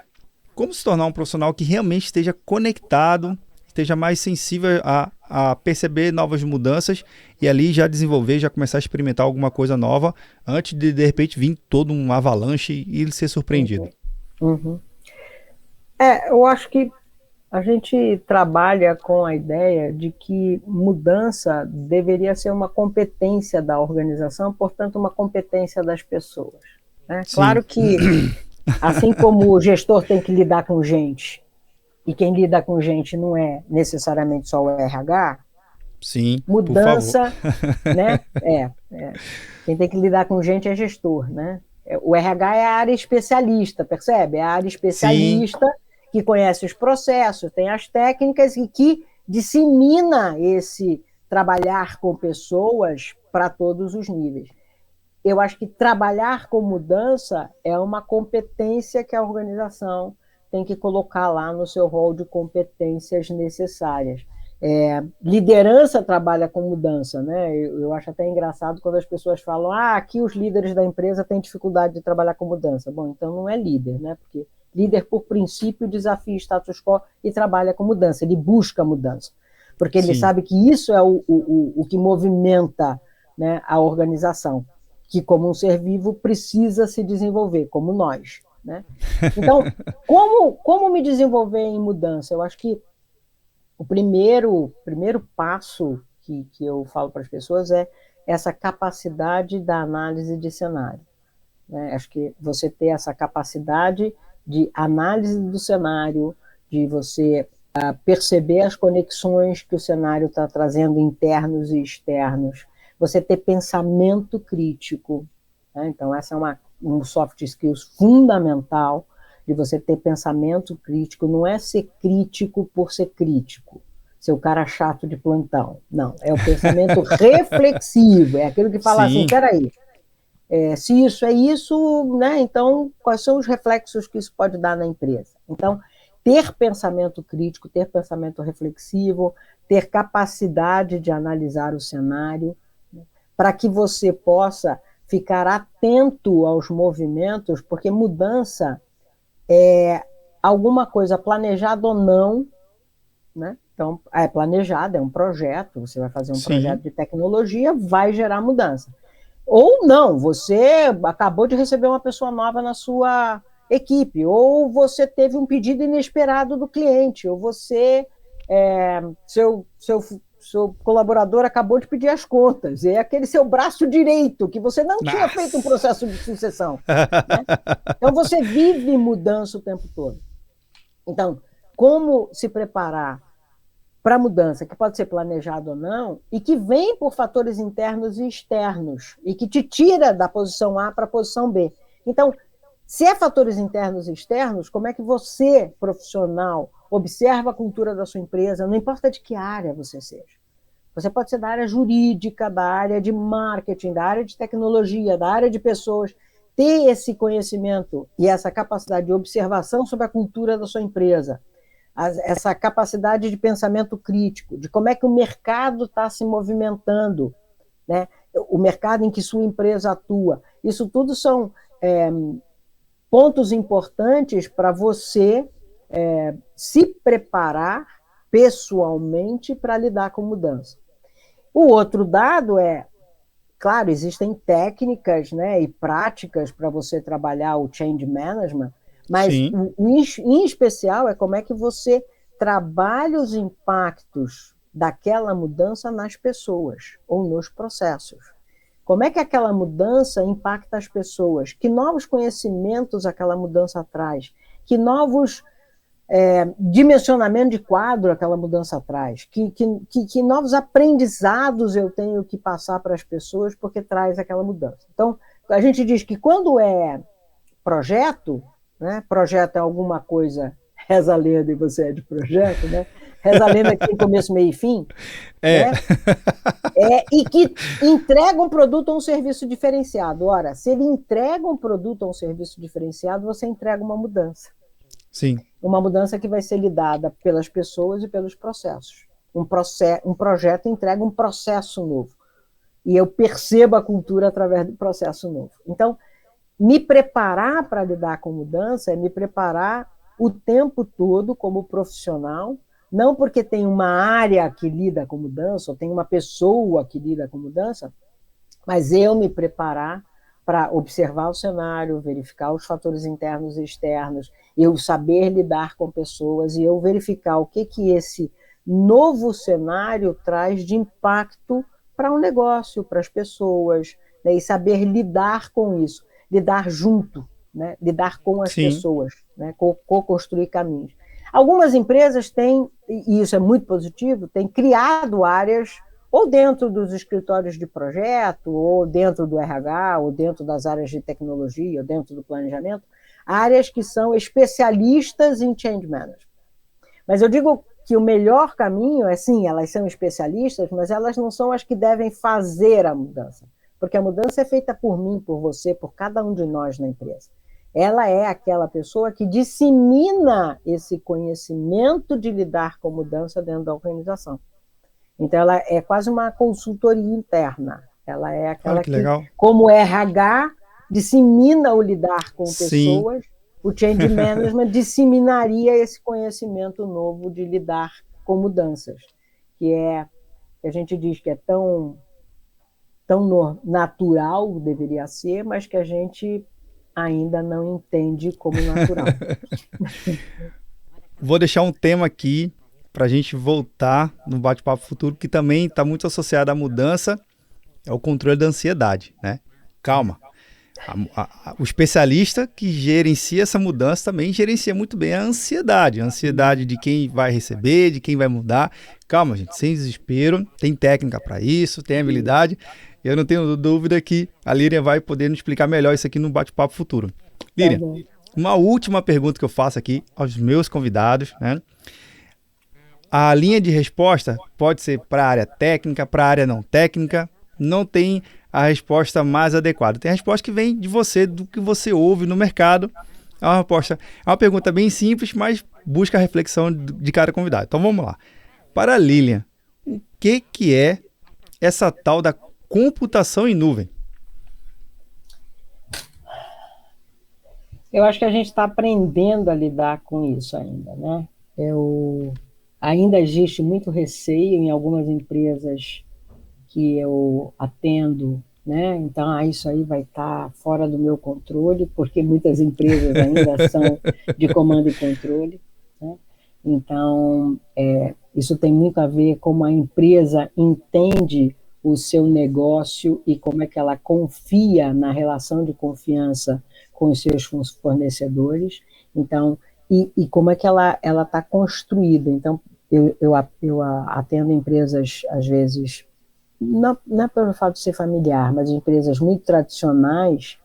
como se tornar um profissional que realmente esteja conectado, esteja mais sensível a perceber novas mudanças e ali já desenvolver, já começar a experimentar alguma coisa nova antes de repente, vir todo um avalanche e ele ser surpreendido. Uhum. Eu acho que a gente trabalha com a ideia de que mudança deveria ser uma competência da organização, portanto, uma competência das pessoas, né? Claro que, assim como o gestor tem que lidar com gente, e quem lida com gente não é necessariamente só o RH, sim, mudança, né? Quem tem que lidar com gente é gestor, né? O RH é a área especialista, percebe? É a área especialista. Sim. Que conhece os processos, tem as técnicas e que dissemina esse trabalhar com pessoas para todos os níveis. Eu acho que trabalhar com mudança é uma competência que a organização tem que colocar lá no seu rol de competências necessárias. Liderança trabalha com mudança, né? Eu acho até engraçado quando as pessoas falam aqui os líderes da empresa têm dificuldade de trabalhar com mudança. Bom, então não é líder, né? Porque líder, por princípio, desafia o status quo e trabalha com mudança, ele busca mudança, porque ele sabe que isso é o que movimenta, né, a organização, que como um ser vivo precisa se desenvolver, como nós, né? Então, como me desenvolver em mudança? Eu acho que o primeiro passo que eu falo para as pessoas é essa capacidade da análise de cenário, né? Acho que você ter essa capacidade de análise do cenário, de você perceber as conexões que o cenário está trazendo internos e externos, você ter pensamento crítico, né? Então essa é um soft skills fundamental, de você ter pensamento crítico, não é ser crítico por ser crítico, ser o cara chato de plantão, não, é o pensamento reflexivo, é aquilo que fala assim, peraí, se isso é isso, né, então quais são os reflexos que isso pode dar na empresa? Então, ter pensamento crítico, ter pensamento reflexivo, ter capacidade de analisar o cenário, né, para que você possa ficar atento aos movimentos, porque mudança é alguma coisa planejada ou não, né? Então, é planejado, é um projeto, você vai fazer um projeto de tecnologia, vai gerar mudança. Ou não, você acabou de receber uma pessoa nova na sua equipe, ou você teve um pedido inesperado do cliente, ou você, seu colaborador acabou de pedir as contas, é aquele seu braço direito, que você não tinha feito um processo de sucessão, né? Então você vive mudança o tempo todo. Então, como se preparar para a mudança, que pode ser planejado ou não, e que vem por fatores internos e externos, e que te tira da posição A para a posição B. Então, se é fatores internos e externos, como é que você, profissional, observa a cultura da sua empresa, não importa de que área você seja. Você pode ser da área jurídica, da área de marketing, da área de tecnologia, da área de pessoas, ter esse conhecimento e essa capacidade de observação sobre a cultura da sua empresa, essa capacidade de pensamento crítico, de como é que o mercado está se movimentando, né? O mercado em que sua empresa atua. Isso tudo são pontos importantes para você se preparar pessoalmente para lidar com mudança. O outro dado claro, existem técnicas, né, e práticas para você trabalhar o change management, mas em especial é como é que você trabalha os impactos daquela mudança nas pessoas ou nos processos. Como é que aquela mudança impacta as pessoas? Que novos conhecimentos aquela mudança traz? Que novos dimensionamento de quadro aquela mudança traz? Que novos aprendizados eu tenho que passar para as pessoas porque traz aquela mudança? Então, a gente diz que quando é projeto, né, projeto é alguma coisa reza a lenda e você é de projeto, né? Reza a lenda que tem começo, meio e fim, É. né? E que entrega um produto ou um serviço diferenciado. Ora, se ele entrega um produto ou um serviço diferenciado, você entrega uma mudança. Sim. Uma mudança que vai ser lidada pelas pessoas e pelos processos. Um projeto entrega um processo novo. E eu percebo a cultura através do processo novo. Então, me preparar para lidar com mudança é me preparar o tempo todo como profissional, não porque tem uma área que lida com mudança, ou tem uma pessoa que lida com mudança, mas eu me preparar para observar o cenário, verificar os fatores internos e externos, eu saber lidar com pessoas e eu verificar o que esse novo cenário traz de impacto para o negócio, para as pessoas, né, e saber lidar com isso, lidar junto, né, lidar com as Sim. pessoas, né, co-construir caminhos. Algumas empresas têm, e isso é muito positivo, têm criado áreas ou dentro dos escritórios de projeto, ou dentro do RH, ou dentro das áreas de tecnologia, ou dentro do planejamento, áreas que são especialistas em change management. Mas eu digo que o melhor caminho é, sim, elas são especialistas, mas elas não são as que devem fazer a mudança, porque a mudança é feita por mim, por você, por cada um de nós na empresa. Ela é aquela pessoa que dissemina esse conhecimento de lidar com mudança dentro da organização. Então, ela é quase uma consultoria interna. Ela é aquela que legal. Como RH, dissemina o lidar com Sim. pessoas. O change management disseminaria esse conhecimento novo de lidar com mudanças, que a gente diz que é tão natural, deveria ser, mas que a gente ainda não entende como natural. Vou deixar um tema aqui para a gente voltar no bate-papo futuro, que também está muito associado à mudança, é o controle da ansiedade, né? Calma. O especialista que gerencia essa mudança também gerencia muito bem a ansiedade de quem vai receber, de quem vai mudar. Calma, gente, sem desespero, tem técnica para isso, tem habilidade. Eu não tenho dúvida que a Líria vai poder nos explicar melhor isso aqui no bate-papo futuro. Líria, uma última pergunta que eu faço aqui aos meus convidados, né? A linha de resposta pode ser para a área técnica, para a área não técnica, não tem a resposta mais adequada. Tem a resposta que vem de você, do que você ouve no mercado. É uma pergunta bem simples, mas busca a reflexão de cada convidado. Então vamos lá. Para a Lilian, o que é essa tal da computação em nuvem? Eu acho que a gente está aprendendo a lidar com isso ainda, né? Ainda existe muito receio em algumas empresas que eu atendo, né? Então, isso aí vai estar fora do meu controle, porque muitas empresas ainda são de comando e controle, né? Então, isso tem muito a ver com como a empresa entende o seu negócio e como é que ela confia na relação de confiança com os seus fornecedores. Então, e como é que ela está construída. Então, eu atendo empresas, às vezes, não é pelo fato de ser familiar, mas empresas muito tradicionais,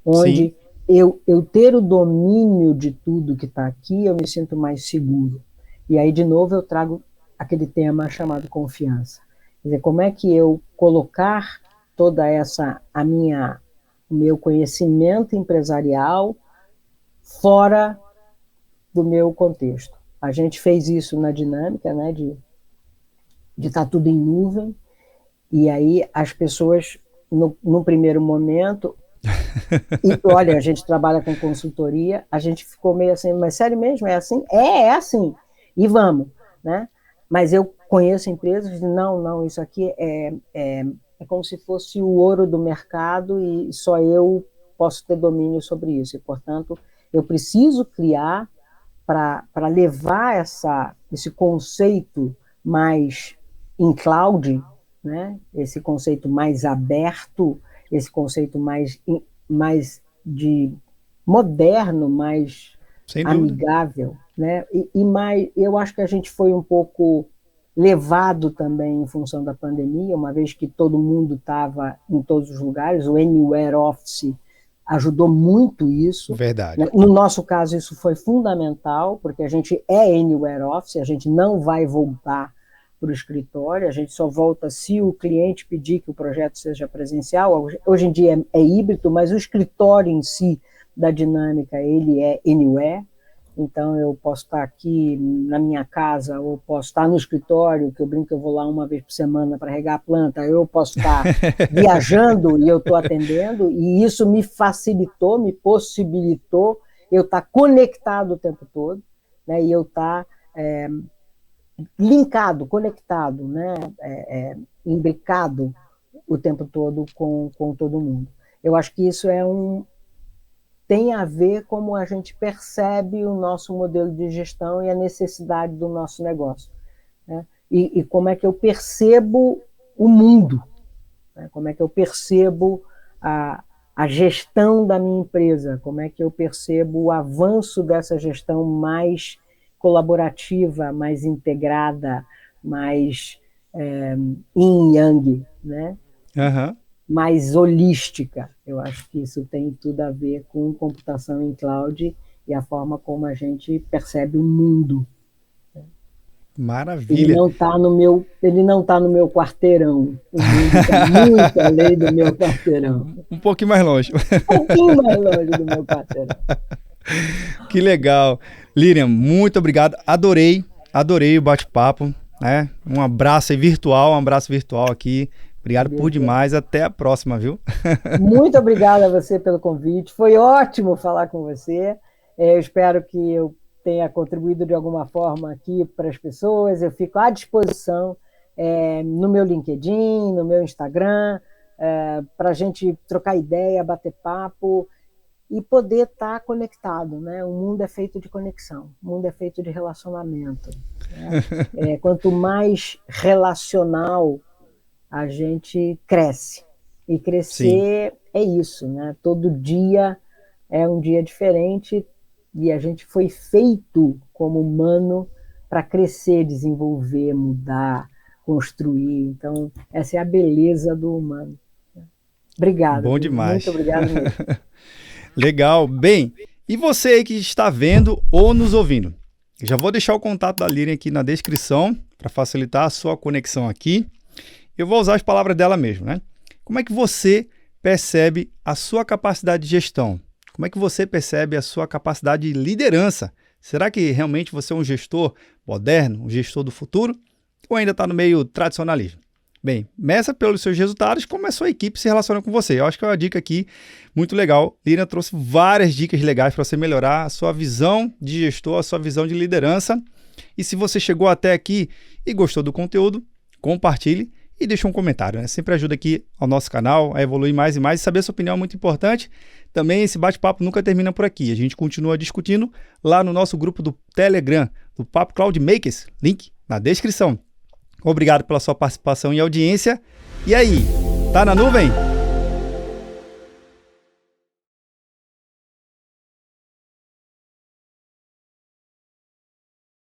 onde eu ter o domínio de tudo que está aqui, eu me sinto mais seguro. E aí, de novo, eu trago aquele tema chamado confiança. Quer dizer, como é que eu colocar toda o meu conhecimento empresarial fora do meu contexto. A gente fez isso na dinâmica, né, de estar tudo em nuvem, e aí as pessoas, no primeiro momento, e olha, a gente trabalha com consultoria, a gente ficou meio assim, mas sério mesmo, é assim? É assim, e vamos, né? Mas eu conheço empresas que dizem, não, isso aqui é como se fosse o ouro do mercado e só eu posso ter domínio sobre isso, e portanto, eu preciso criar para levar esse conceito mais em cloud, né? Esse conceito mais aberto, esse conceito mais de moderno, mais amigável, né? E mais, eu acho que a gente foi um pouco levado também em função da pandemia, uma vez que todo mundo estava em todos os lugares, o Anywhere Office ajudou muito isso. Verdade. No nosso caso, isso foi fundamental, porque a gente é Anywhere Office, a gente não vai voltar para o escritório, a gente só volta se o cliente pedir que o projeto seja presencial. Hoje em dia é híbrido, mas o escritório em si da Dinâmica, ele é Anywhere. Então, eu posso estar aqui na minha casa, ou posso estar no escritório, que eu brinco que eu vou lá uma vez por semana para regar a planta, eu posso estar viajando e eu estou atendendo, e isso me facilitou, me possibilitou eu estar conectado o tempo todo, né, e eu estar linkado, conectado, né, imbricado o tempo todo com todo mundo. Eu acho que isso tem a ver como a gente percebe o nosso modelo de gestão e a necessidade do nosso negócio, né? E como é que eu percebo o mundo, né? Como é que eu percebo a gestão da minha empresa, como é que eu percebo o avanço dessa gestão mais colaborativa, mais integrada, mais yin-yang, né? Uhum. Mais holística. Eu acho que isso tem tudo a ver com computação em cloud e a forma como a gente percebe o mundo. Maravilha. Ele não tá no meu quarteirão. O mundo está muito além do meu quarteirão. Um pouquinho mais longe. Um pouquinho mais longe do meu quarteirão. Que legal. Lilian, muito obrigado. Adorei o bate-papo, né? Um abraço virtual aqui. Obrigado por demais, até a próxima, viu? Muito obrigada a você pelo convite, foi ótimo falar com você, eu espero que eu tenha contribuído de alguma forma aqui para as pessoas, eu fico à disposição no meu LinkedIn, no meu Instagram, para a gente trocar ideia, bater papo e poder estar conectado, né? O mundo é feito de conexão, o mundo é feito de relacionamento, né? Quanto mais relacional a gente cresce. E crescer é isso, né? Todo dia é um dia diferente e a gente foi feito como humano para crescer, desenvolver, mudar, construir. Então, essa é a beleza do humano. Obrigado. Bom demais. Muito obrigado mesmo. Legal. Bem, e você aí que está vendo ou nos ouvindo? Eu já vou deixar o contato da Lilian aqui na descrição para facilitar a sua conexão aqui. Eu vou usar as palavras dela mesmo, né? Como é que você percebe a sua capacidade de gestão? Como é que você percebe a sua capacidade de liderança? Será que realmente você é um gestor moderno, um gestor do futuro? Ou ainda está no meio tradicionalismo? Bem, meça pelos seus resultados como a sua equipe se relaciona com você. Eu acho que é uma dica aqui muito legal. Lilian trouxe várias dicas legais para você melhorar a sua visão de gestor, a sua visão de liderança. E se você chegou até aqui e gostou do conteúdo, compartilhe e deixa um comentário, né? Sempre ajuda aqui ao nosso canal a evoluir mais e mais, e saber a sua opinião é muito importante. Também esse bate-papo nunca termina por aqui. A gente continua discutindo lá no nosso grupo do Telegram, do Papo Cloud Makers, link na descrição. Obrigado pela sua participação e audiência. E aí, tá na nuvem?